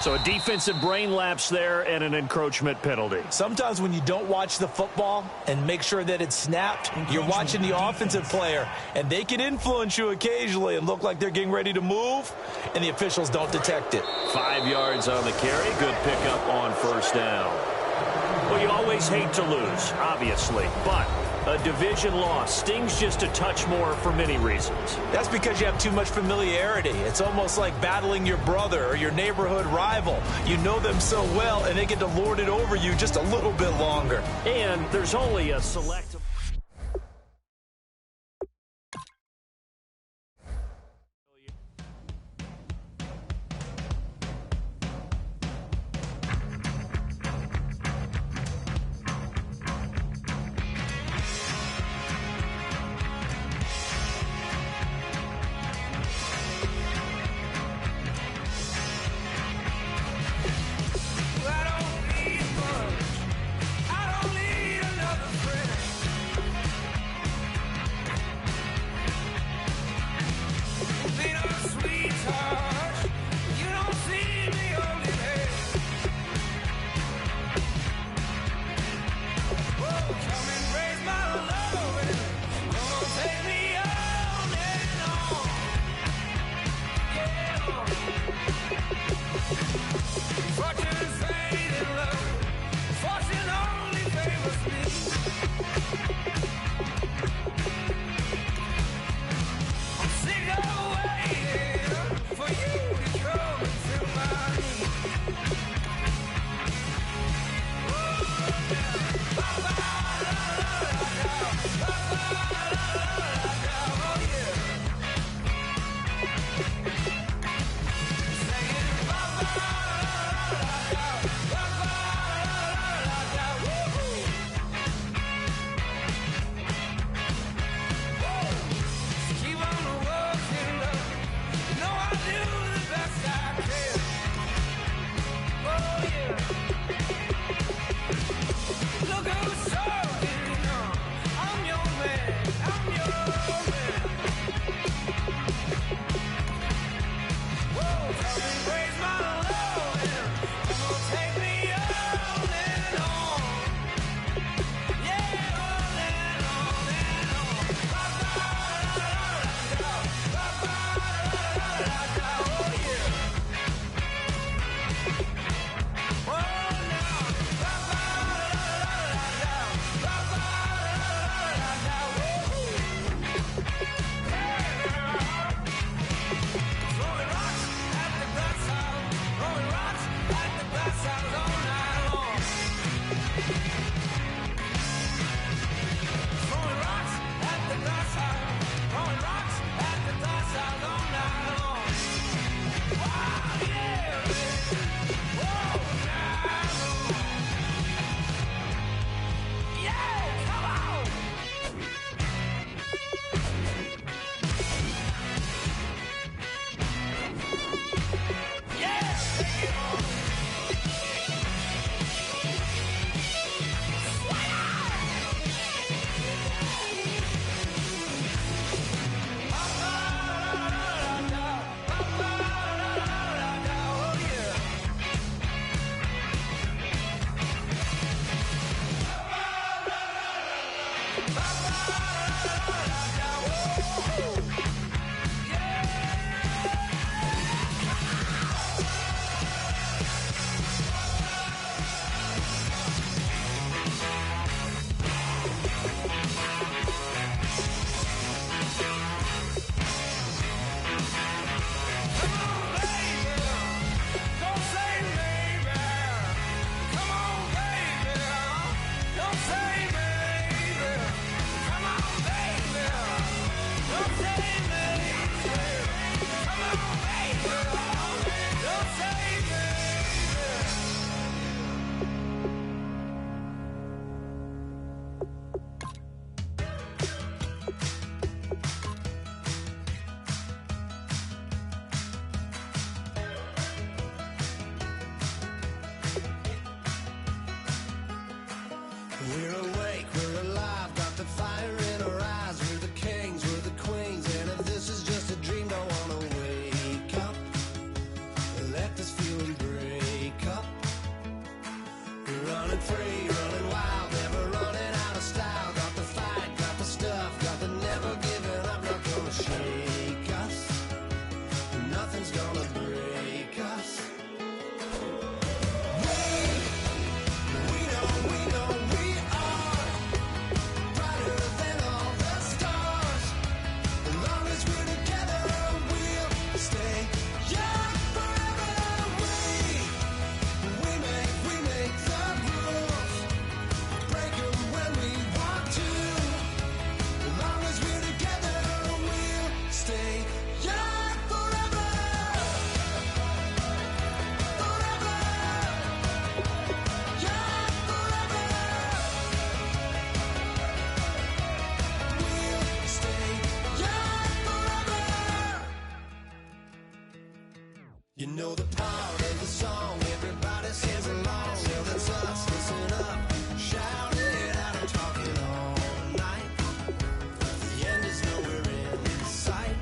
Speaker 4: So a defensive brain lapse there and an encroachment penalty.
Speaker 5: Sometimes when you don't watch the football and make sure that it's snapped, you're watching the offensive player, and they can influence you occasionally and look like they're getting ready to move, and the officials don't detect it.
Speaker 4: 5 yards on the carry. Good pickup on first down. Well, you always hate to lose, obviously, but a division loss stings just a touch more for many reasons.
Speaker 5: That's because you have too much familiarity. It's almost like battling your brother or your neighborhood rival. You know them so well, and they get to lord it over you just a little bit longer.
Speaker 4: And there's only a select...
Speaker 6: We're awake, we're alive, got the fire in our eyes. We're the kings, we're the queens, and if this is just a dream, don't wanna wake up. Let this feeling break up. We're running free, running wild, never running out of style. Got the fight, got the stuff, got the never giving up. Not gonna shake us, nothing's gonna break us. We know we are brighter than all the stars. As long as we're together, we'll stay young forever. We make the rules, break them when we want to. As long as we're together, we'll stay young forever. Forever. Young forever. We'll stay young forever. You know the part of the song, everybody sings along. Well, that's us, listen up, shout it out, I'm talking all night. The end is nowhere in sight.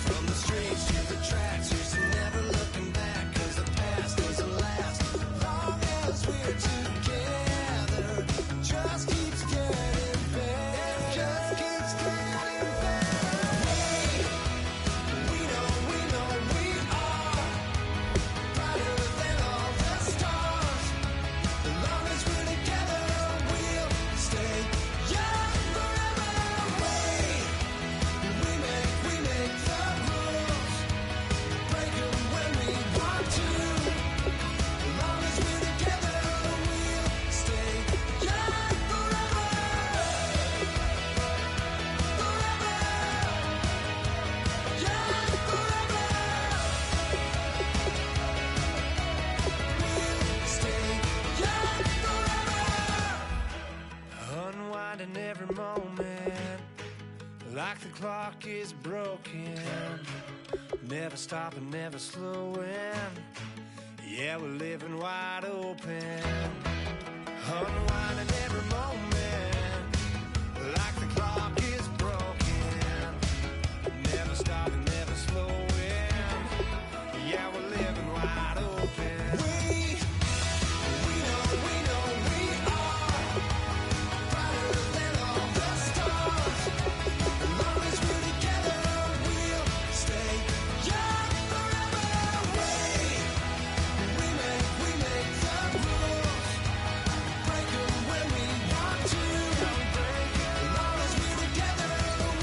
Speaker 6: From the streets to the tracks, here's to never looking back, 'cause the past doesn't last. Long as we're together, just keeps getting better. Just keeps getting better. We know we are brighter than all the stars. As long as we're together, we'll stay young forever. We make the rules, break them when we want to. As long as we're together, we'll stay young forever. Forever. Young forever. We'll stay young forever. Unwinding every moment, like the clock is broken. Never stopping, never slowing. Yeah, we're living wide open. Unwinding every moment, like the clock is broken. Never stopping, never slowing. Yeah, we're living wide open. We know we are brighter than all the stars. As long as we're together, we'll stay young forever. We make the rules, break them when we want to. As long as we're together,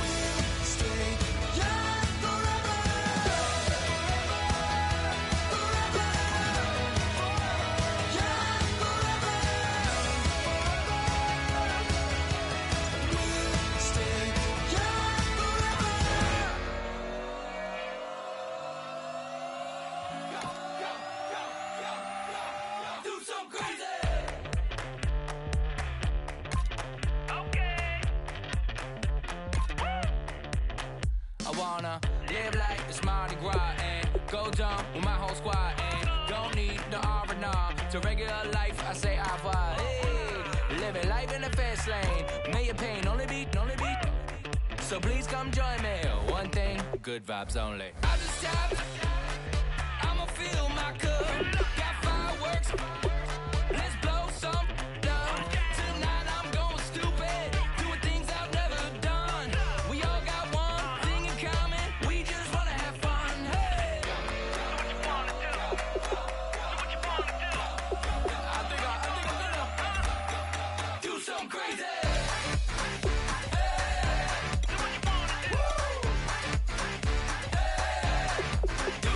Speaker 6: we'll stay young forever. Forever. Young forever. We'll stay young forever. Do some crazy.
Speaker 2: I wanna live like it's Mardi Gras and go dumb with my whole squad and don't need the R&R to regular life. I say au revoir. Hey, living life in the fast lane. May your pain only beat. So please come join me. One thing, good vibes only. I just tapped. I'ma fill my cup. Got fireworks. Let's blow some down. Tonight I'm going stupid. Doing things I've never done. We all got one thing in common. We just wanna have fun. Hey. I think I'm gonna do something crazy. Do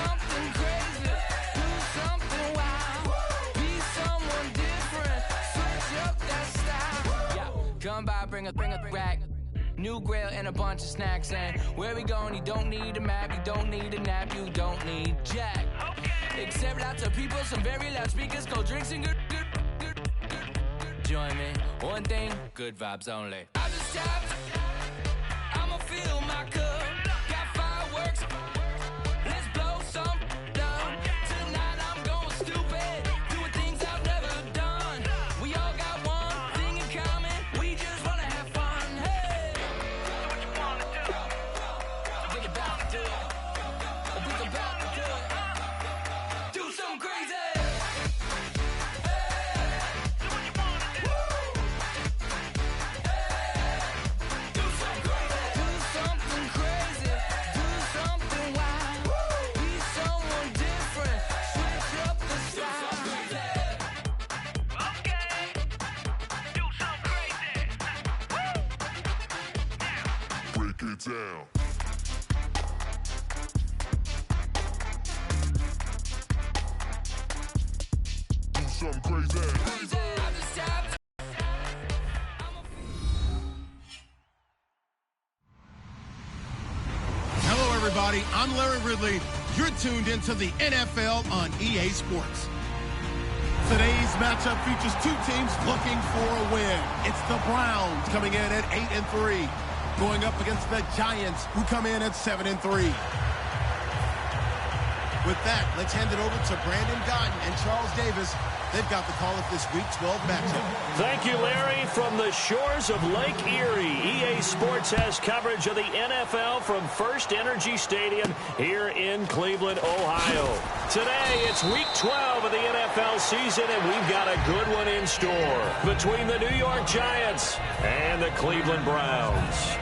Speaker 2: something crazy. Do something wild. Be someone different. Switch up that style. Yeah. Come by, bring a rack. New grill and a bunch of snacks. And where we going? You don't need a map. You don't need a nap. You don't need jack. Except lots of people, some very loud speakers, cold drinks and good. Join me. One thing, good vibes only. I just tapped. I'ma fill my cup. Got fireworks. Let's blow some down. Tonight I'm going stupid. Doing things I've never done.
Speaker 1: down. Do something crazy.
Speaker 3: Hello, everybody. I'm Larry Ridley. You're tuned into the NFL on EA Sports. Today's matchup features two teams looking for a win. It's the Browns coming in at 8-3, going up against the Giants, who come in at 7-3. With that, let's hand it over to Brandon Gotton and Charles Davis. They've got the call of this Week 12 matchup.
Speaker 4: Thank you, Larry. From the shores of Lake Erie, EA Sports has coverage of the NFL from First Energy Stadium here in Cleveland, Ohio. Today, it's Week 12 of the NFL season, and we've got a good one in store between the New York Giants and the Cleveland Browns.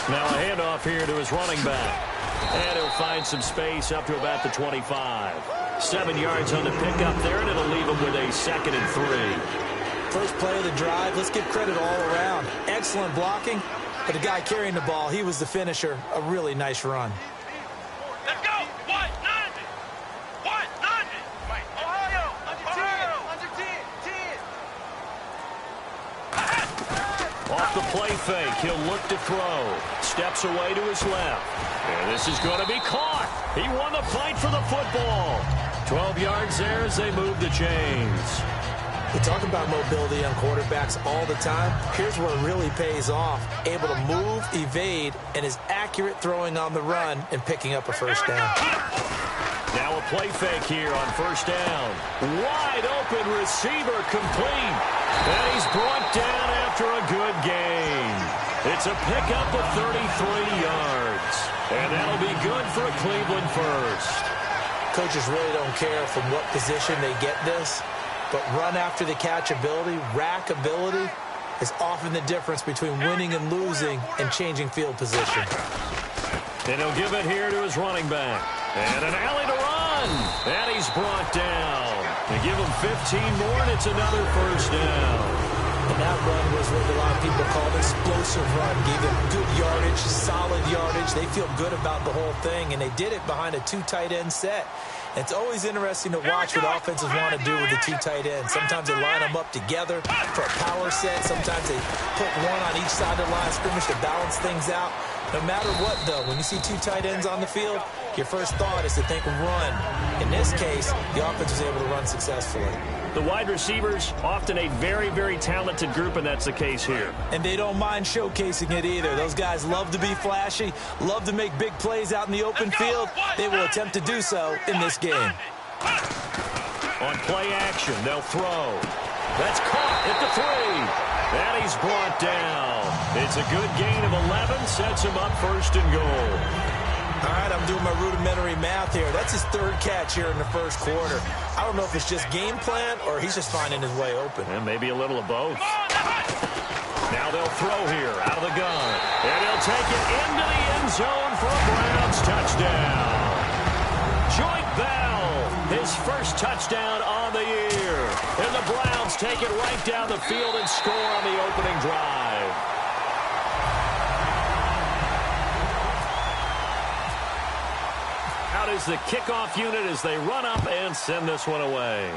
Speaker 4: Now a handoff here to his running back. And he'll find some space up to about the 25. 7 yards on the pickup there, and it'll leave him with a 2nd and 3.
Speaker 5: First play of the drive, let's give credit all around. Excellent blocking, but the guy carrying the ball, he was the finisher. A really nice run.
Speaker 1: Let's go! 190! 190! Ohio! Under 10!
Speaker 4: Off the play fake, he'll look to throw. Steps away to his left. And this is going to be caught. He won the fight for the football. 12 yards there as they move the chains.
Speaker 5: We talk about mobility on quarterbacks all the time. Here's where it really pays off. Able to move, evade, and is accurate throwing on the run and picking up a first down.
Speaker 4: Now a play fake here on first down. Wide open receiver complete. And he's brought down after a good gain. It's a pickup of 33 yards. And that'll be good for a Cleveland first.
Speaker 5: Coaches really don't care from what position they get this, but run after the catch ability, rack ability, is often the difference between winning and losing and changing field position.
Speaker 4: And he'll give it here to his running back. And an alley to run. And he's brought down. They give him 15 more, and it's another first down.
Speaker 5: And that run was what a lot of people call an explosive run. Gave them good yardage, solid yardage. They feel good about the whole thing, and they did it behind a 2 tight end set. It's always interesting to watch what offenses want to do with the 2 tight ends. Sometimes they line them up together for a power set. Sometimes they put one on each side of the line of scrimmage to balance things out. No matter what, though, when you see 2 tight ends on the field, your first thought is to think run. In this case, the offense was able to run successfully.
Speaker 4: The wide receivers, often a very, very talented group, and that's the case here.
Speaker 5: And they don't mind showcasing it either. Those guys love to be flashy, love to make big plays out in the open field. They will attempt to do so in this game.
Speaker 4: On play action, they'll throw. That's caught at the 3. And he's brought down. It's a good gain of 11, sets him up first and goal.
Speaker 5: All right, I'm doing my rudimentary math here. That's his 3rd catch here in the first quarter. I don't know if it's just game plan or he's just finding his way open.
Speaker 4: And maybe a little of both. Now they'll throw here out of the gun. And he'll take it into the end zone for a Browns touchdown. Joint Bell, his first touchdown on the year. And the Browns take it right down the field and score on the opening drive. Out is the kickoff unit as they run up and send this one away.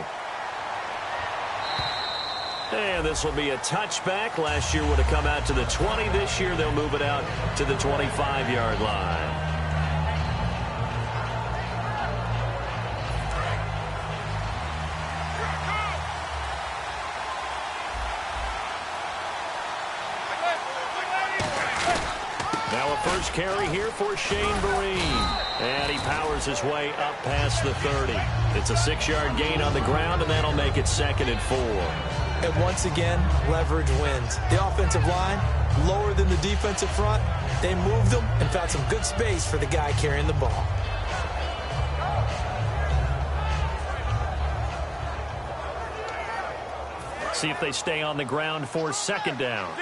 Speaker 4: And this will be a touchback. Last year would have come out to the 20. This year they'll move it out to the 25-yard line. Now a first carry here for Shane Vereen. And he powers his way up past the 30. It's a 6-yard gain on the ground, and that'll make it 2nd and 4.
Speaker 5: And once again, leverage wins. The offensive line, lower than the defensive front. They moved them and found some good space for the guy carrying the ball.
Speaker 4: See if they stay on the ground for 2nd down.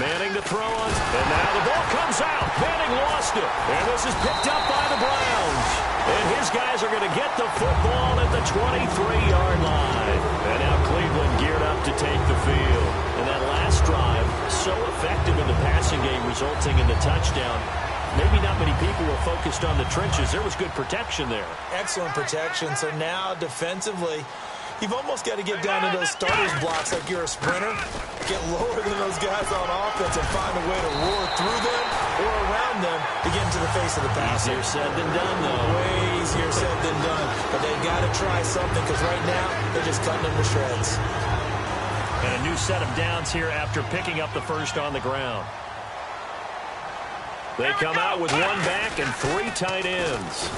Speaker 4: Manning to throw on. And now the ball comes out. Manning lost it. And this is picked up by the Browns. And his guys are going to get the football at the 23-yard line. And now Cleveland geared up to take the field. And that last drive, so effective in the passing game, resulting in the touchdown. Maybe not many people were focused on the trenches. There was good protection there.
Speaker 5: Excellent protection. So now defensively, you've almost got to get down to those starters blocks like you're a sprinter. Get lower than those guys on offense and find a way to roar through them or around them to get into the face of the passer.
Speaker 4: Easier said than done, though.
Speaker 5: Way easier said than done. But they've got to try something because right now they're just cutting them to shreds.
Speaker 4: And a new set of downs here after picking up the first on the ground. They come out with one back and three tight ends.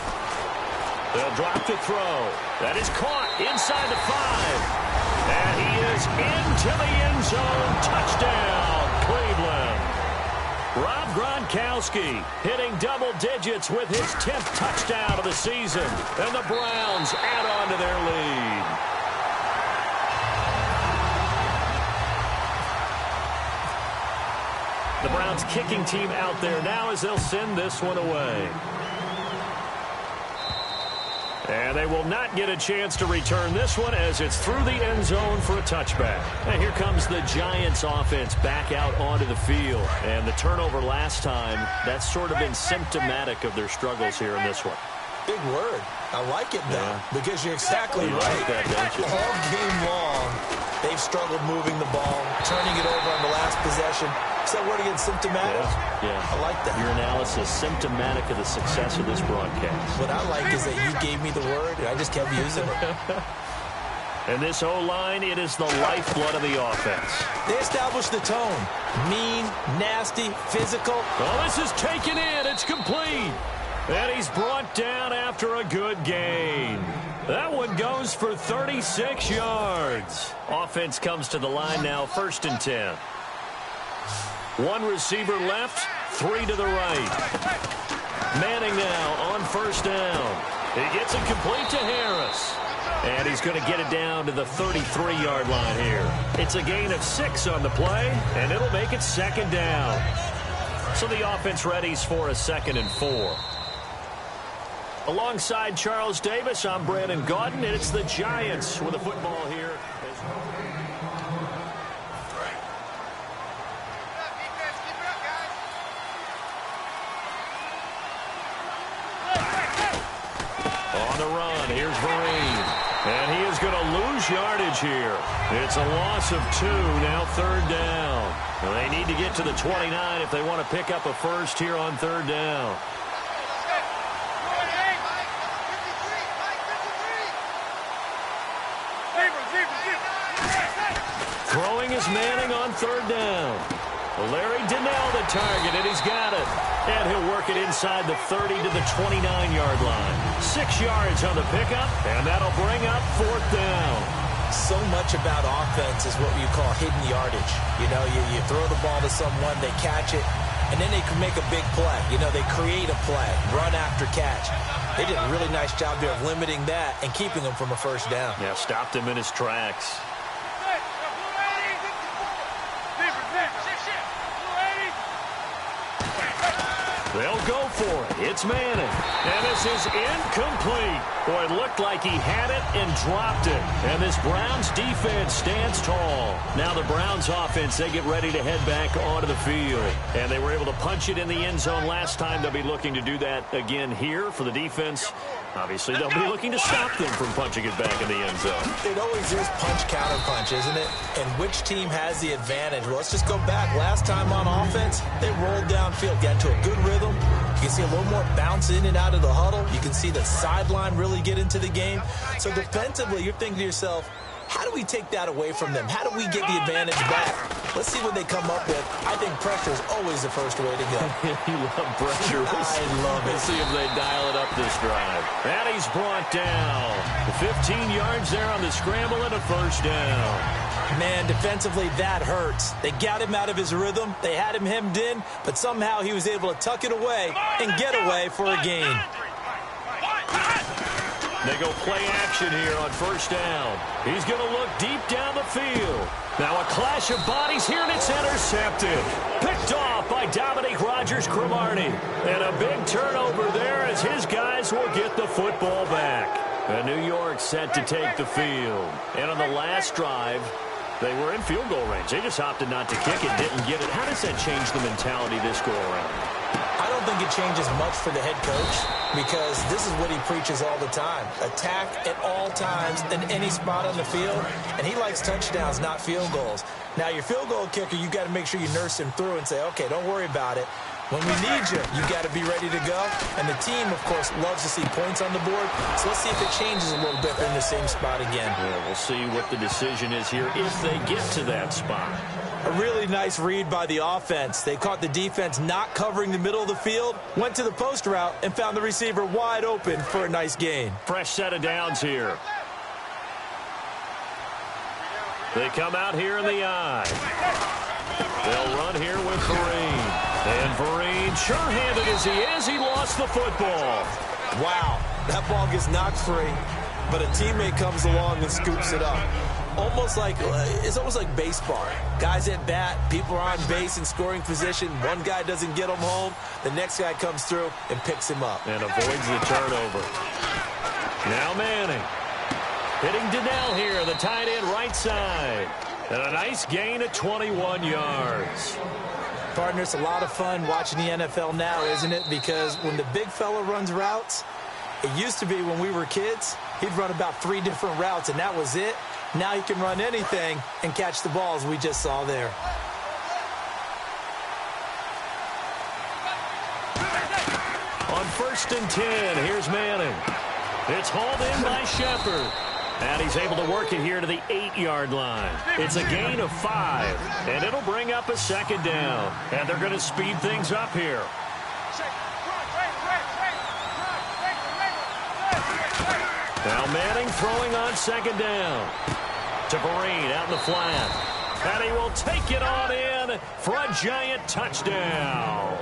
Speaker 4: They'll drop the throw. That is caught inside the 5. And he is into the end zone. Touchdown, Cleveland. Rob Gronkowski hitting double digits with his 10th touchdown of the season. And the Browns add on to their lead. The Browns kicking team out there now as they'll send this one away. And they will not get a chance to return this one as it's through the end zone for a touchback. And here comes the Giants offense back out onto the field. And the turnover last time, that's sort of been symptomatic of their struggles here in this one.
Speaker 5: Big word. I like it now because you're exactly right.
Speaker 4: Like that, don't you?
Speaker 5: All game long, they've struggled moving the ball, turning it over on the last possession. Is that word again, symptomatic?
Speaker 4: Yeah.
Speaker 5: I like that.
Speaker 4: Your analysis, symptomatic of the success of this broadcast.
Speaker 5: What I like is that you gave me the word, and I just kept using it.
Speaker 4: And this O-line, it is the lifeblood of the offense.
Speaker 5: They established the tone. Mean, nasty, physical.
Speaker 4: Well, this is taken in. It's complete. And he's brought down after a good gain. That one goes for 36 yards. Offense comes to the line now, 1st and 10. One receiver left, 3 to the right. Manning now on 1st down. He gets it complete to Harris. And he's going to get it down to the 33-yard line here. It's a gain of 6 on the play, and it'll make it 2nd down. So the offense readies for a 2nd and 4. Alongside Charles Davis, I'm Brandon Gaudin, and it's the Giants with the football here. On the run, here's Vereen. And he is going to lose yardage here. It's a loss of 2, now 3rd down. Well, they need to get to the 29 if they want to pick up a first here on 3rd down. Throwing is Manning on 3rd down. Larry Donnell the target, and he's got it. And he'll work it inside the 30 to the 29-yard line. 6 yards on the pickup, and that'll bring up 4th down.
Speaker 5: So much about offense is what you call hidden yardage. You know, you throw the ball to someone, they catch it, and then they can make a big play. You know, they create a play, run after catch. They did a really nice job there of limiting that and keeping him from a 1st down.
Speaker 4: Yeah, stopped him in his tracks. They'll go for it. It's Manning. And this is incomplete. Boy, it looked like he had it and dropped it. And this Browns defense stands tall. Now the Browns offense, they get ready to head back onto the field. And they were able to punch it in the end zone last time. They'll be looking to do that again here for the defense. Obviously, they'll be looking to stop them from punching it back in the end zone.
Speaker 5: It always is punch-counter-punch, isn't it? And which team has the advantage? Well, let's just go back. Last time on offense, they rolled downfield, got into a good rhythm. You can see a little more bounce in and out of the huddle. You can see the sideline really get into the game. So defensively, you're thinking to yourself, how do we take that away from them? How do we get the advantage back? Let's see what they come up with. I think pressure is always the first way to go.
Speaker 4: You love pressure.
Speaker 5: I love it.
Speaker 4: Let's see if they dial it up this drive. And he's brought down. 15 yards there on the scramble and a 1st down.
Speaker 5: Man, defensively, that hurts. They got him out of his rhythm. They had him hemmed in, but somehow he was able to tuck it away and get away for a gain.
Speaker 4: They go play action here on first down. He's going to look deep down the field. Now a clash of bodies here, and it's intercepted. Picked off by Dominique Rodgers-Cromartie. And a big turnover there as his guys will get the football back. And New York set to take the field. And on the last drive, they were in field goal range. They just opted not to kick it, didn't get it. How does that change the mentality this go-around?
Speaker 5: I don't think it changes much for the head coach because this is what he preaches all the time. Attack at all times in any spot on the field, and he likes touchdowns, not field goals. Now, your field goal kicker, you got to make sure you nurse him through and say, okay, don't worry about it. When we need you, you got to be ready to go. And the team, of course, loves to see points on the board. So let's see if it changes a little bit in the same spot again.
Speaker 4: Yeah, we'll see what the decision is here if they get to that spot.
Speaker 5: A really nice read by the offense. They caught the defense not covering the middle of the field, went to the post route, and found the receiver wide open for a nice gain.
Speaker 4: Fresh set of downs here. They come out here in the eye. They'll run here with Vereen. And Vereen, sure-handed as he is, he lost the football.
Speaker 5: Wow, that ball gets knocked free, but a teammate comes along and scoops it up. It's almost like baseball. Guys at bat, people are on base in scoring position. One guy doesn't get him home. The next guy comes through and picks him up.
Speaker 4: And avoids the turnover. Now Manning. Hitting Donnell here, the tight end right side. And a nice gain of 21 yards.
Speaker 5: Partner, it's a lot of fun watching the NFL now, isn't it? Because when the big fella runs routes, it used to be when we were kids, he'd run about 3 different routes, and that was it. Now he can run anything and catch the balls we just saw there.
Speaker 4: On 1st and 10, here's Manning. It's hauled in by Shepard. And he's able to work it here to the 8-yard line. It's a gain of 5, and it'll bring up a 2nd down. And they're going to speed things up here. Now Manning throwing on 2nd down. To Vereen out in the flat. And he will take it on in for a giant touchdown.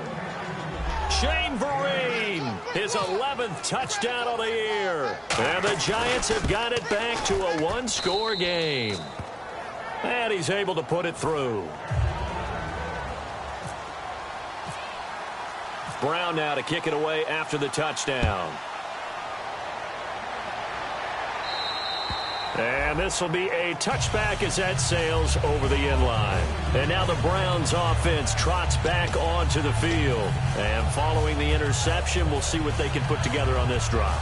Speaker 4: Shane Vereen, his 11th touchdown of the year. And the Giants have got it back to a 1-score game. And he's able to put it through. Brown now to kick it away after the touchdown. And this will be a touchback as that sails over the end line. And now the Browns offense trots back onto the field. And following the interception, we'll see what they can put together on this drive.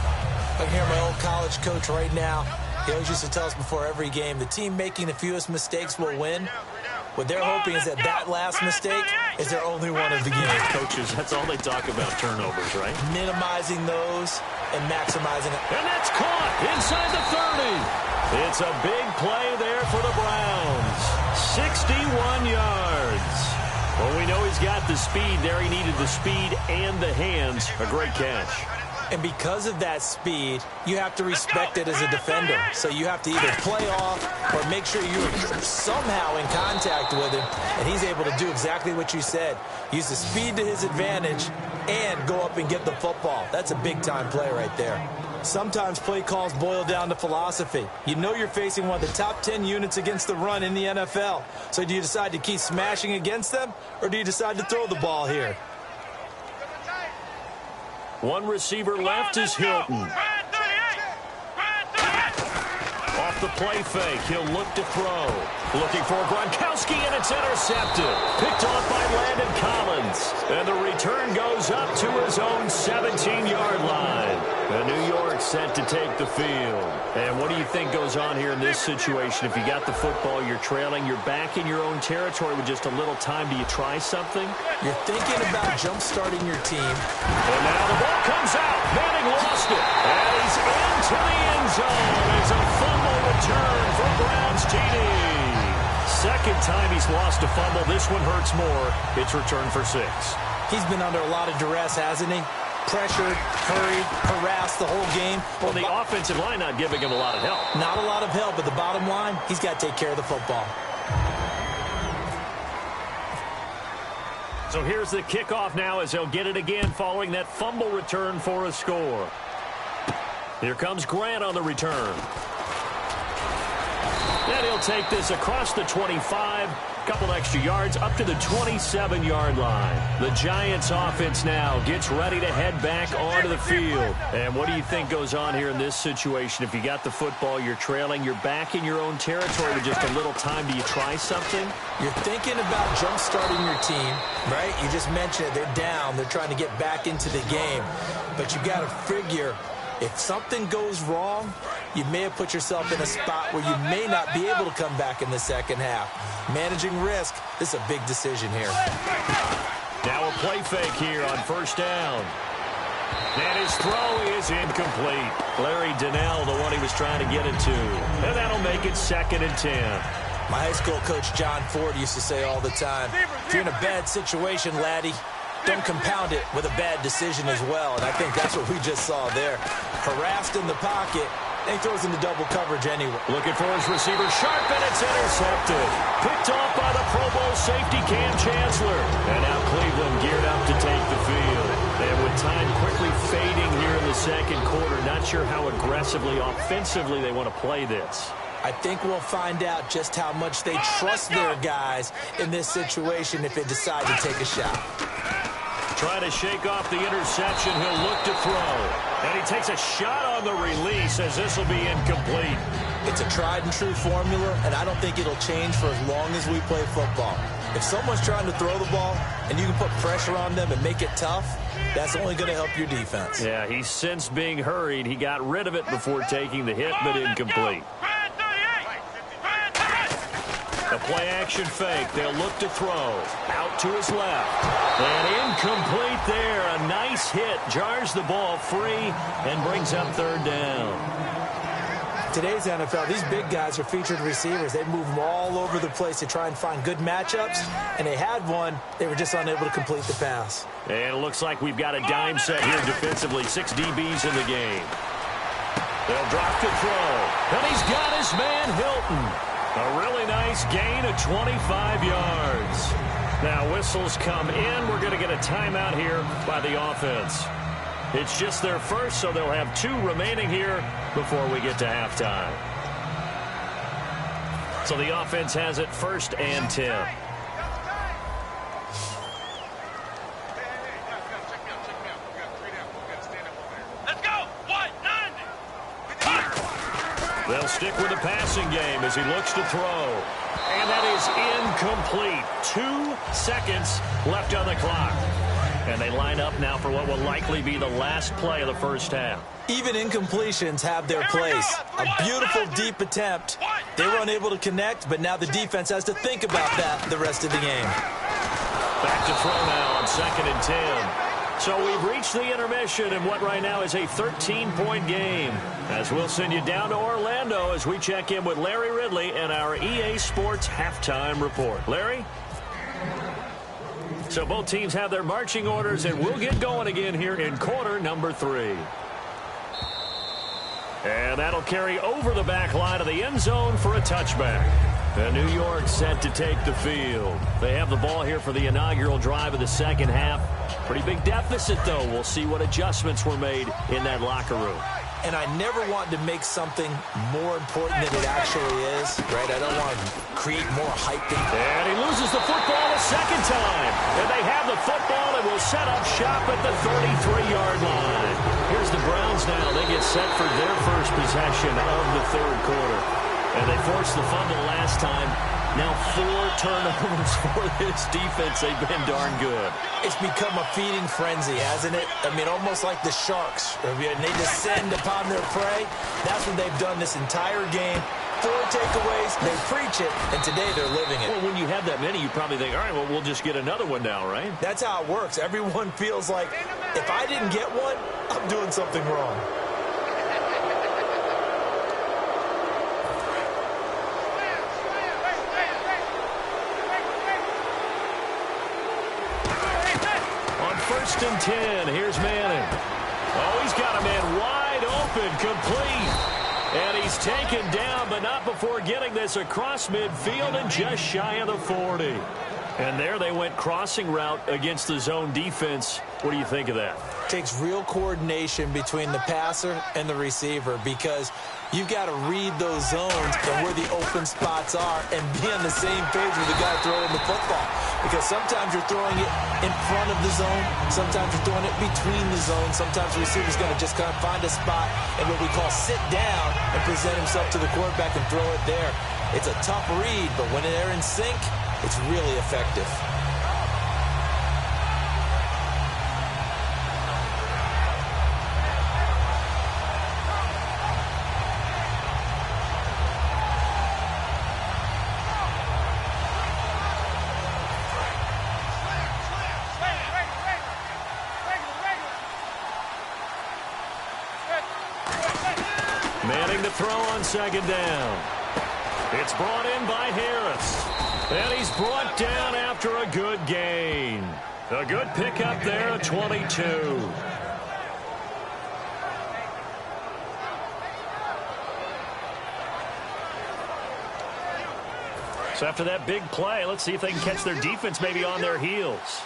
Speaker 5: I can hear my old college coach right now. He always used to tell us before every game, the team making the fewest mistakes will win. What they're hoping is that that last mistake is their only one of the game.
Speaker 4: Coaches, that's all they talk about, turnovers, right?
Speaker 5: Minimizing those and maximizing it.
Speaker 4: And that's caught inside the 30. It's a big play there for the Browns. 61 yards. Well, we know he's got the speed there. He needed the speed and the hands. A great catch.
Speaker 5: And because of that speed, you have to respect it as a defender. So you have to either play off or make sure you're somehow in contact with him. And he's able to do exactly what you said. Use the speed to his advantage and go up and get the football. That's a big-time play right there. Sometimes play calls boil down to philosophy. You know you're facing one of the top 10 units against the run in the NFL. So do you decide to keep smashing against them, or do you decide to throw the ball here?
Speaker 4: One receiver left is Hilton. Off the play fake, he'll look to throw. Looking for Gronkowski, and it's intercepted. Picked off by Landon Collins. And the return goes up to his own 17-yard line. And New York set to take the field. And what do you think goes on here in this situation? If you got the football, you're trailing, you're back in your own territory with just a little time. Do you try something?
Speaker 5: You're thinking about jump-starting your team.
Speaker 4: And now the ball comes out. Manning lost it. And he's into the end zone. It's a fumble return for Browns TD. Second time he's lost a fumble. This one hurts more. It's returned for 6.
Speaker 5: He's been under a lot of duress, hasn't he? Pressured, hurried, harassed the whole game.
Speaker 4: Well, the offensive line not giving him a lot of help.
Speaker 5: Not a lot of help, but the bottom line, he's got to take care of the football.
Speaker 4: So here's the kickoff now as he'll get it again following that fumble return for a score. Here comes Grant on the return. And he'll take this across the 25. Couple extra yards up to the 27-yard line. The Giants offense now gets ready to head back onto the field. And what do you think goes on here in this situation? If you got the football, you're trailing, you're back in your own territory with just a little time. Do you try something?
Speaker 5: You're thinking about jump-starting your team, right? You just mentioned it. They're down. They're trying to get back into the game. But you got to figure, if something goes wrong, you may have put yourself in a spot where you may not be able to come back in the second half. Managing risk, this is a big decision here.
Speaker 4: Now a play fake here on first down. And his throw is incomplete. Larry Donnell, the one he was trying to get it to. And that'll make it 2nd and 10.
Speaker 5: My high school coach, John Ford, used to say all the time, if you're in a bad situation, laddie, don't compound it with a bad decision as well. And I think that's what we just saw there. Harassed in the pocket, and he throws into double coverage anyway.
Speaker 4: Looking for his receiver, sharp, and it's intercepted. Picked off by the Pro Bowl safety, Cam Chancellor. And now Cleveland geared up to take the field. And with time quickly fading here in the second quarter, not sure how aggressively, offensively they want to play this.
Speaker 5: I think we'll find out just how much they trust their guys in this situation if they decide to take a shot.
Speaker 4: Trying to shake off the interception. He'll look to throw. And he takes a shot on the release as this will be incomplete.
Speaker 5: It's a tried-and-true formula, and I don't think it'll change for as long as we play football. If someone's trying to throw the ball and you can put pressure on them and make it tough, that's only going to help your defense.
Speaker 4: Yeah, he's since being hurried. He got rid of it before taking the hit, but incomplete. A play-action fake. They'll look to throw. Out to his left. And incomplete there. A nice hit. Jars the ball free and brings up 3rd down.
Speaker 5: Today's NFL, these big guys are featured receivers. They move them all over the place to try and find good matchups. And they had one. They were just unable to complete the pass.
Speaker 4: And it looks like we've got a dime set here defensively. 6 DBs in the game. They'll drop to throw. And he's got his man Hilton. A really nice gain of 25 yards. Now whistles come in. We're going to get a timeout here by the offense. It's just their first, so they'll have 2 remaining here before we get to halftime. So the offense has it 1st and 10. They'll stick with the passing game as he looks to throw. And that is incomplete. 2 seconds left on the clock. And they line up now for what will likely be the last play of the first half.
Speaker 5: Even incompletions have their place. A beautiful deep attempt. They were unable to connect, but now the defense has to think about that the rest of the game.
Speaker 4: Back to throw now on 2nd and 10. So we've reached the intermission in what right now is a 13-point game. As we'll send you down to Orlando as we check in with Larry Ridley and our EA Sports halftime report. Larry? So both teams have their marching orders, and we'll get going again here in quarter number 3. And that'll carry over the back line of the end zone for a touchback. And New York set to take the field. They have the ball here for the inaugural drive of the second half. Pretty big deficit, though. We'll see what adjustments were made in that locker room.
Speaker 5: And I never want to make something more important than it actually is, right? I don't want to create more hype.
Speaker 4: And he loses the football a second time. And they have the football and will set up shop at the 33-yard line. Here's the Browns now. They get set for their first possession of the 3rd quarter. And they forced the fumble last time. Now 4 turnovers for this defense. They've been darn good.
Speaker 5: It's become a feeding frenzy, hasn't it? I mean, almost like the sharks. They descend upon their prey. That's what they've done this entire game. 4 takeaways, they preach it, and today they're living it.
Speaker 4: Well, when you have that many, you probably think, all right, well, we'll just get another one now, right?
Speaker 5: That's how it works. Everyone feels like, if I didn't get one, I'm doing something wrong.
Speaker 4: On 1st and 10, here's Manning. Oh, he's got a man wide open, complete. And he's taken down, but not before getting this across midfield and just shy of the 40. And there they went crossing route against the zone defense. What do you think of that?
Speaker 5: Takes real coordination between the passer and the receiver because you've got to read those zones and where the open spots are and be on the same page with the guy throwing the football. Because sometimes you're throwing it in front of the zone. Sometimes you're throwing it between the zones. Sometimes the receiver's going to just kind of find a spot and what we call sit down and present himself to the quarterback and throw it there. It's a tough read, but when they're in sync, it's really effective.
Speaker 4: Manning to throw on second down. It's brought in by Harris. And he's brought down after a good gain. A good pickup there at 22. So after that big play, let's see if they can catch their defense maybe on their heels.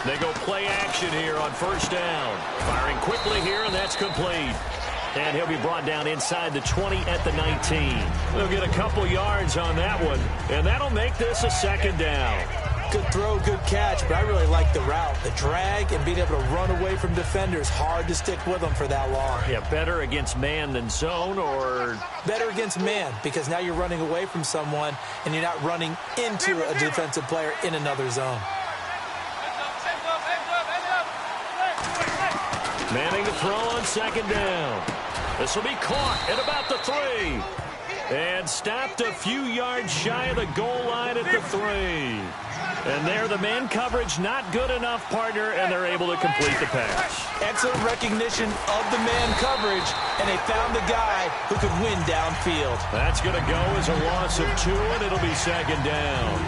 Speaker 4: They go play action here on first down. Firing quickly here, and that's complete. And he'll be brought down inside the 20 at the 19. They'll get a couple yards on that one, and that'll make this a second down.
Speaker 5: Good throw, good catch, but I really like the route. The drag and being able to run away from defenders. Hard to stick with them for that long.
Speaker 4: Yeah, better against man than zone, or?
Speaker 5: Better against man, because now you're running away from someone, and you're not running into a defensive player in another zone.
Speaker 4: Manning to throw on second down. This will be caught at about the 3. And stopped a few yards shy of the goal line at the 3. And there, the man coverage not good enough, partner, and they're able to complete the pass.
Speaker 5: Excellent recognition of the man coverage, and they found the guy who could win downfield.
Speaker 4: That's going to go as a loss of 2, and it'll be second down.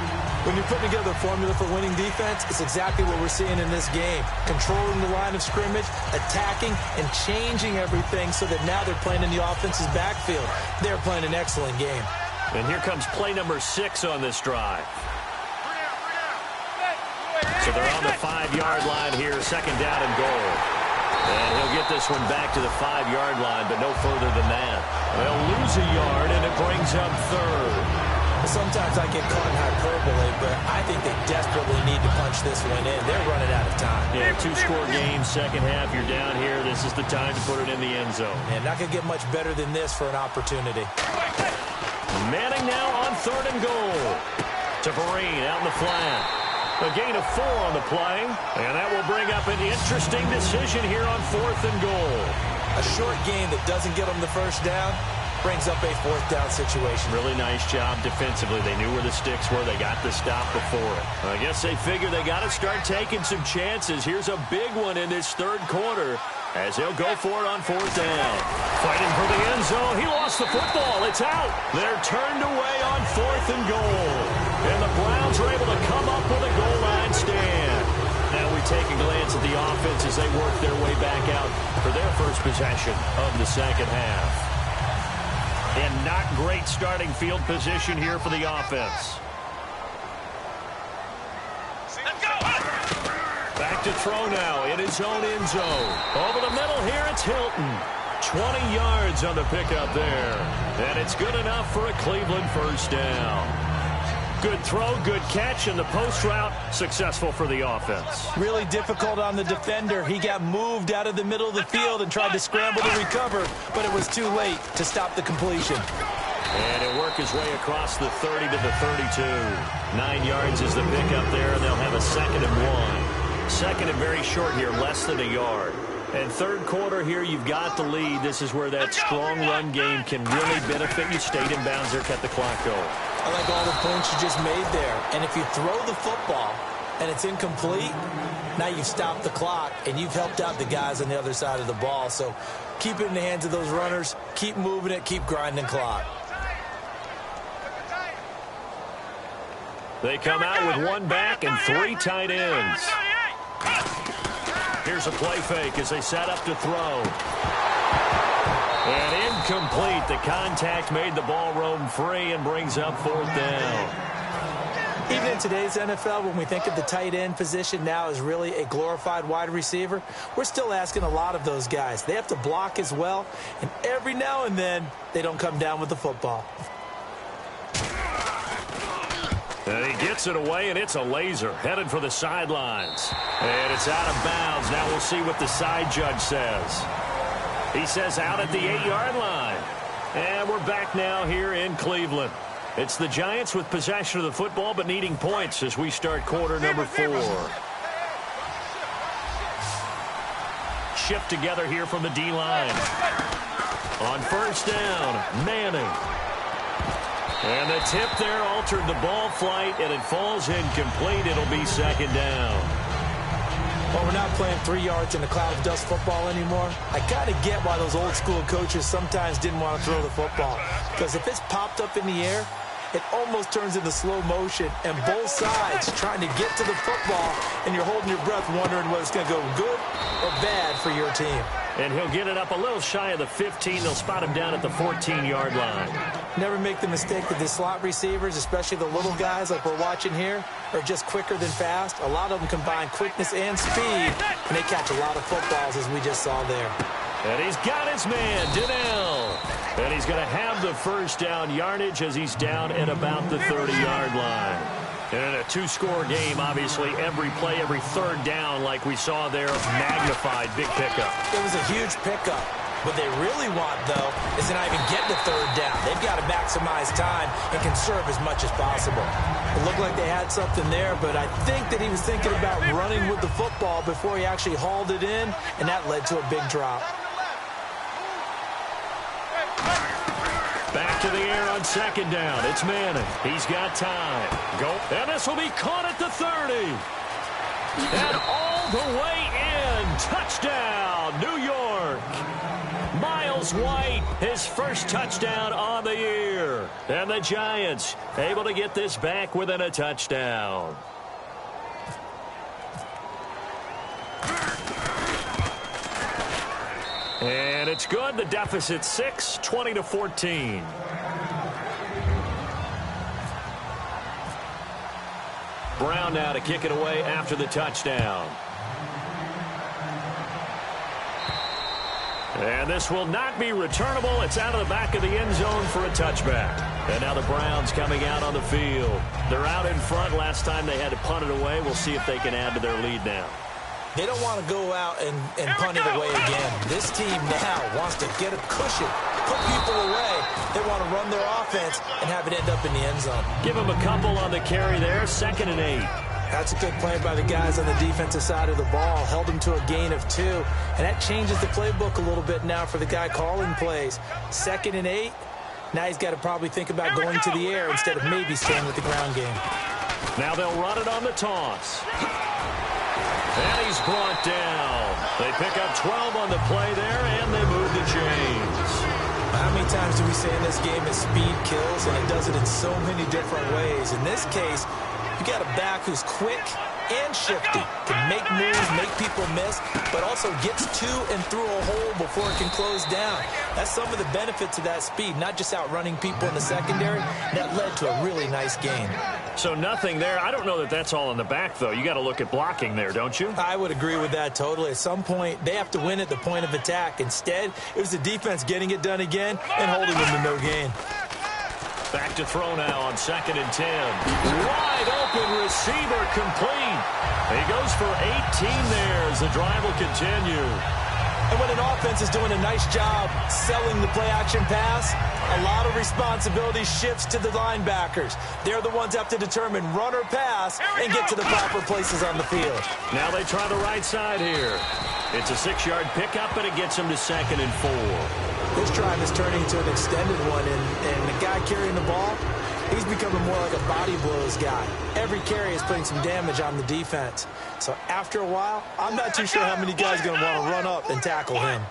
Speaker 5: When you're putting together a formula for winning defense, it's exactly what we're seeing in this game. Controlling the line of scrimmage, attacking, and changing everything so that now they're playing in the offense's backfield. They're playing an excellent game.
Speaker 4: And here comes play number 6 on this drive. So they're on the 5-yard line here, second down and goal. And he'll get this one back to the 5-yard line, but no further than that. They'll lose a yard, and it brings up 3rd.
Speaker 5: Sometimes I get caught in hyperbole, but I think they desperately need to punch this one in. They're running out of time.
Speaker 4: Yeah, 2-score game, second half. You're down here. This is the time to put it in the end zone.
Speaker 5: And not going to get much better than this for an opportunity.
Speaker 4: Manning now on 3rd and goal. To Vereen out in the flat. A gain of 4 on the play. And that will bring up an interesting decision here on 4th and goal.
Speaker 5: A short game that doesn't get them the first down brings up a 4th down situation.
Speaker 4: Really nice job defensively. They knew where the sticks were. They got the stop before it. I guess they figure they got to start taking some chances. Here's a big one in this 3rd quarter as they'll go for it on 4th down. Fighting for the end zone. He lost the football. It's out. They're turned away on 4th and goal. And the Browns are able to come up with a goal line stand. Now we take a glance at the offense as they work their way back out for their first possession of the second half. And not great starting field position here for the offense. Back to throw now in his own end zone. Over the middle here, it's Hilton. 20 yards on the pickup there. And it's good enough for a Cleveland first down. Good throw, good catch, and the post route successful for the offense.
Speaker 5: Really difficult on the defender. He got moved out of the middle of the field and tried to scramble to recover, but it was too late to stop the completion.
Speaker 4: And he'll work his way across the 30 to the 32. 9 yards is the pickup there, and they'll have a 2nd and 1. 2nd and very short here, less than a yard. And 3rd quarter here, you've got the lead. This is where that strong run game can really benefit you. Stayed in bounds there, kept the clock going.
Speaker 5: I like all the points you just made there. And if you throw the football and it's incomplete, now you've stopped the clock and you've helped out the guys on the other side of the ball. So keep it in the hands of those runners. Keep moving it. Keep grinding clock.
Speaker 4: They come out with 1 back and 3 tight ends. Here's a play fake as they set up to throw. And incomplete. The contact made the ball roam free and brings up 4th down.
Speaker 5: Even in today's NFL, when we think of the tight end position now as really a glorified wide receiver, we're still asking a lot of those guys. They have to block as well, and every now and then, they don't come down with the football.
Speaker 4: And he gets it away, and it's a laser headed for the sidelines. And it's out of bounds. Now we'll see what the side judge says. He says out at the 8-yard line. And we're back now here in Cleveland. It's the Giants with possession of the football but needing points as we start quarter number 4. Shift together here from the D-line. On 1st down, Manning. And the tip there altered the ball flight, and it falls incomplete. It'll be 2nd down.
Speaker 5: Well, we're not playing 3 yards in a cloud of dust football anymore. I kind of get why those old school coaches sometimes didn't want to throw the football. Because if it's popped up in the air, it almost turns into slow motion, and both sides trying to get to the football, and you're holding your breath wondering whether it's going to go good or bad for your team.
Speaker 4: And he'll get it up a little shy of the 15. They'll spot him down at the 14-yard line.
Speaker 5: Never make the mistake that the slot receivers, especially the little guys like we're watching here, are just quicker than fast. A lot of them combine quickness and speed, and they catch a lot of footballs, as we just saw there.
Speaker 4: And he's got his man, Donnell. And he's going to have the 1st down yardage as he's down at about the 30-yard line. And in a 2-score game, obviously, every play, every 3rd down, like we saw there, magnified, big pickup.
Speaker 5: It was a huge pickup. What they really want, though, is to not even get to 3rd down. They've got to maximize time and conserve as much as possible. It looked like they had something there, but I think that he was thinking about running with the football before he actually hauled it in, and that led to a big drop.
Speaker 4: Back to the air on 2nd down. It's Manning. He's got time. Go. And this will be caught at the 30. And all the way in. Touchdown, New York. Miles White, his first touchdown on the year. And the Giants able to get this back within a touchdown. And it's good. The deficit 6, 20-14. Brown now to kick it away after the touchdown. And this will not be returnable. It's out of the back of the end zone for a touchback. And now the Browns coming out on the field. They're out in front. Last time they had to punt it away. We'll see if they can add to their lead now.
Speaker 5: They don't want to go out and punt it away again. This team now wants to get a cushion, put people away. They want to run their offense and have it end up in the end zone.
Speaker 4: Give them a couple on the carry there. 2nd and 8.
Speaker 5: That's a good play by the guys on the defensive side of the ball. Held them to a gain of 2. And that changes the playbook a little bit now for the guy calling plays. 2nd and 8. Now he's got to probably think about going to the air instead of maybe staying with the ground game.
Speaker 4: Now they'll run it on the toss. And he's brought down. They pick up 12 on the play there, and they move the chains.
Speaker 5: How many times do we say in this game that speed kills, and it does it in so many different ways? In this case, you got a back who's quick and shifty, can make moves, make people miss, but also gets to and through a hole before it can close down. That's some of the benefits of that speed, not just outrunning people in the secondary. That led to a really nice gain.
Speaker 4: So nothing there. I don't know that that's all in the back, though. You got to look at blocking there, don't you?
Speaker 5: I would agree with that totally. At some point, they have to win at the point of attack. Instead, it was the defense getting it done again and holding them to no gain.
Speaker 4: Back to throw now on 2nd and 10. Wide open receiver complete. He goes for 18 there as the drive will continue.
Speaker 5: And when an offense is doing a nice job selling the play-action pass, a lot of responsibility shifts to the linebackers. They're the ones that have to determine run or pass and get to the proper places on the field.
Speaker 4: Now they try the right side here. It's a 6-yard pickup, and it gets them to 2nd and 4.
Speaker 5: This drive is turning into an extended one, and the guy carrying the ball, he's becoming more like a body blows guy. Every carry is putting some damage on the defense. So after a while, I'm not too sure how many guys are going to want to run up and tackle him.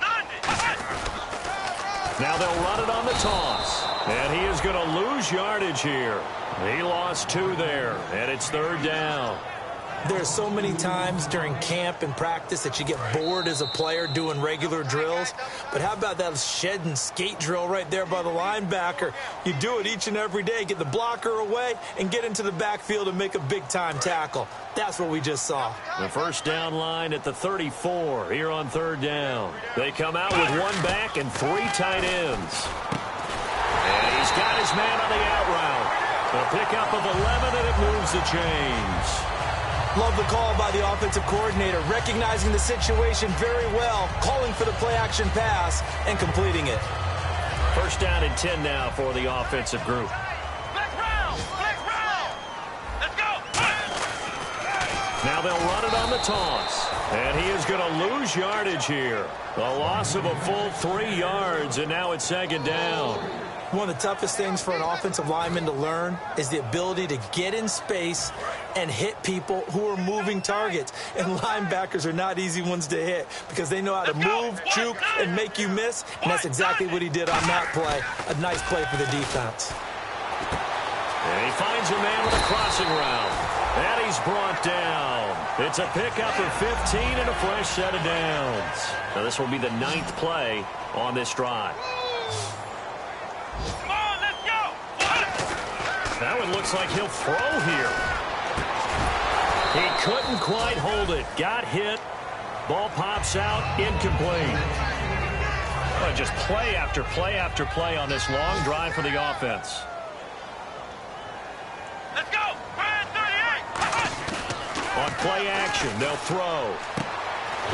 Speaker 4: Now they'll run it on the toss. And he is going to lose yardage here. He lost 2 there, and it's 3rd down.
Speaker 5: There are so many times during camp and practice that you get bored as a player doing regular drills. But how about that shed and skate drill right there by the linebacker? You do it each and every day. Get the blocker away and get into the backfield and make a big-time tackle. That's what we just saw.
Speaker 4: The first down line at the 34 here on third down. They come out with one back and 3 tight ends. And he's got his man on the out route. A pickup of 11, and it moves the chains.
Speaker 5: Love the call by the offensive coordinator, recognizing the situation very well, calling for the play-action pass, and completing it.
Speaker 4: First down and 10 now for the offensive group.
Speaker 1: Black round! Let's go!
Speaker 4: Now they'll run it on the toss. And he is going to lose yardage here. A loss of a full 3 yards, and now it's second down.
Speaker 5: One of the toughest things for an offensive lineman to learn is the ability to get in space and hit people who are moving targets. And linebackers are not easy ones to hit because they know how to move, juke, and make you miss. And that's exactly what he did on that play. A nice play for the defense.
Speaker 4: And he finds a man with a crossing route. And he's brought down. It's a pickup of 15 and a fresh set of downs. Now this will be the 9th play on this drive.
Speaker 1: Come on, let's go!
Speaker 4: Now it looks like he'll throw here. He couldn't quite hold it. Got hit. Ball pops out. Incomplete. Well, just play after play after play on this long drive for the offense.
Speaker 1: Let's go! Brand 38!
Speaker 4: On play action, they'll throw.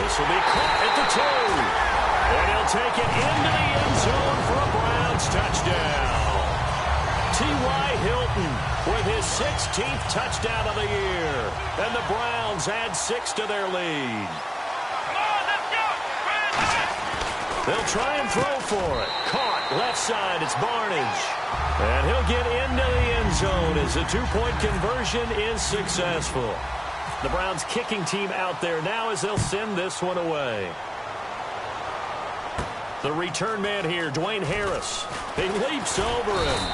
Speaker 4: This will be caught at the 2. And he'll take it into the end zone for a Browns touchdown. T.Y. Hilton with his 16th touchdown of the year. And the Browns add 6 to their lead.
Speaker 1: Come on, let's go! Brand 38!
Speaker 4: They'll try and throw for it. Caught left side, it's Barnage. And he'll get into the end zone as a 2-point conversion is successful. The Browns kicking team out there now as they'll send this one away. The return man here, Dwayne Harris. He leaps over him.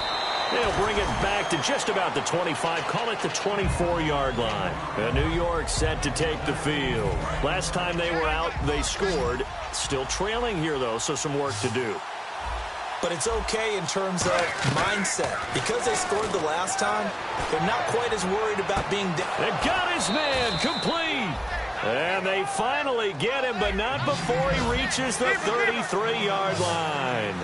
Speaker 4: They'll bring it back to just about the 25, call it the 24-yard line. And New York set to take the field. Last time they were out, they scored. Still trailing here, though, so some work to do.
Speaker 5: But it's okay in terms of mindset. Because they scored the last time, they're not quite as worried about being down.
Speaker 4: They've got his man complete. And they finally get him, but not before he reaches the 33-yard line.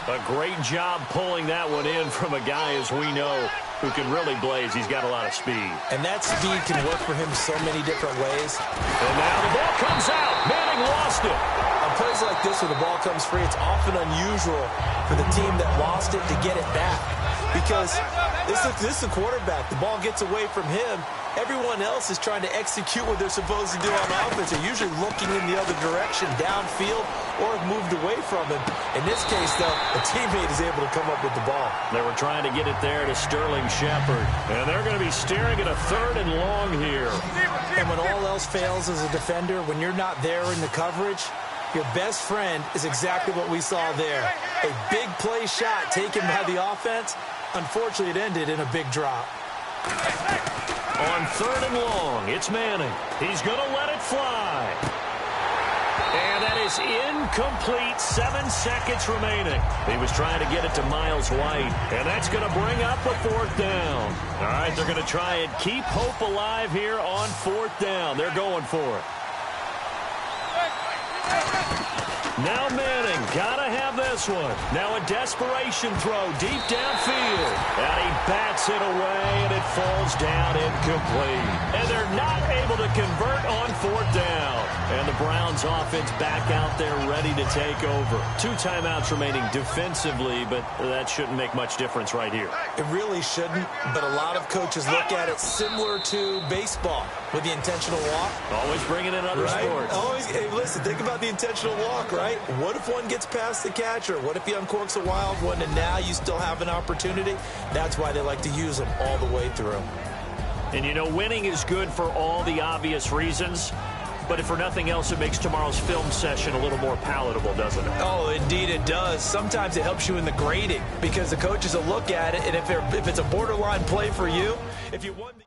Speaker 4: A great job pulling that one in from a guy, as we know, who can really blaze. He's got a lot of speed.
Speaker 5: And that speed can work for him so many different ways.
Speaker 4: And now the ball comes out. Manning lost it.
Speaker 5: On plays like this where the ball comes free, it's often unusual for the team that lost it to get it back. Because this is the quarterback. The ball gets away from him. Everyone else is trying to execute what they're supposed to do on offense. They're usually looking in the other direction, downfield, or have moved away from him. In this case, though, a teammate is able to come up with the ball.
Speaker 4: They were trying to get it there to Sterling Shepard. And they're going to be staring at a 3rd and long here.
Speaker 5: And when all else fails as a defender, when you're not there in the coverage, your best friend is exactly what we saw there. A big play shot taken by the offense. Unfortunately, it ended in a big drop.
Speaker 4: On 3rd and long, it's Manning. He's going to let it fly. And that is incomplete. 7 seconds remaining. He was trying to get it to Miles White. And that's going to bring up a 4th down. All right, they're going to try and keep hope alive here on 4th down. They're going for it. Now Manning, gotta have this one. Now a desperation throw deep downfield. And he bats it away, and it falls down incomplete. And they're not able to convert on 4th down. And the Browns offense back out there ready to take over. 2 timeouts remaining defensively, but that shouldn't make much difference right here.
Speaker 5: It really shouldn't, but a lot of coaches look at it similar to baseball with the intentional walk.
Speaker 4: Always bringing in other sports.
Speaker 5: Always, hey, listen, think about the intentional walk, right? What if one gets past the catcher? What if he uncorks a wild one and now you still have an opportunity? That's why they like to use them all the way through.
Speaker 4: And, you know, winning is good for all the obvious reasons. But if for nothing else, it makes tomorrow's film session a little more palatable, doesn't it?
Speaker 5: Oh, indeed it does. Sometimes it helps you in the grading because the coaches will look at it, and if it's a borderline play for you, if you won the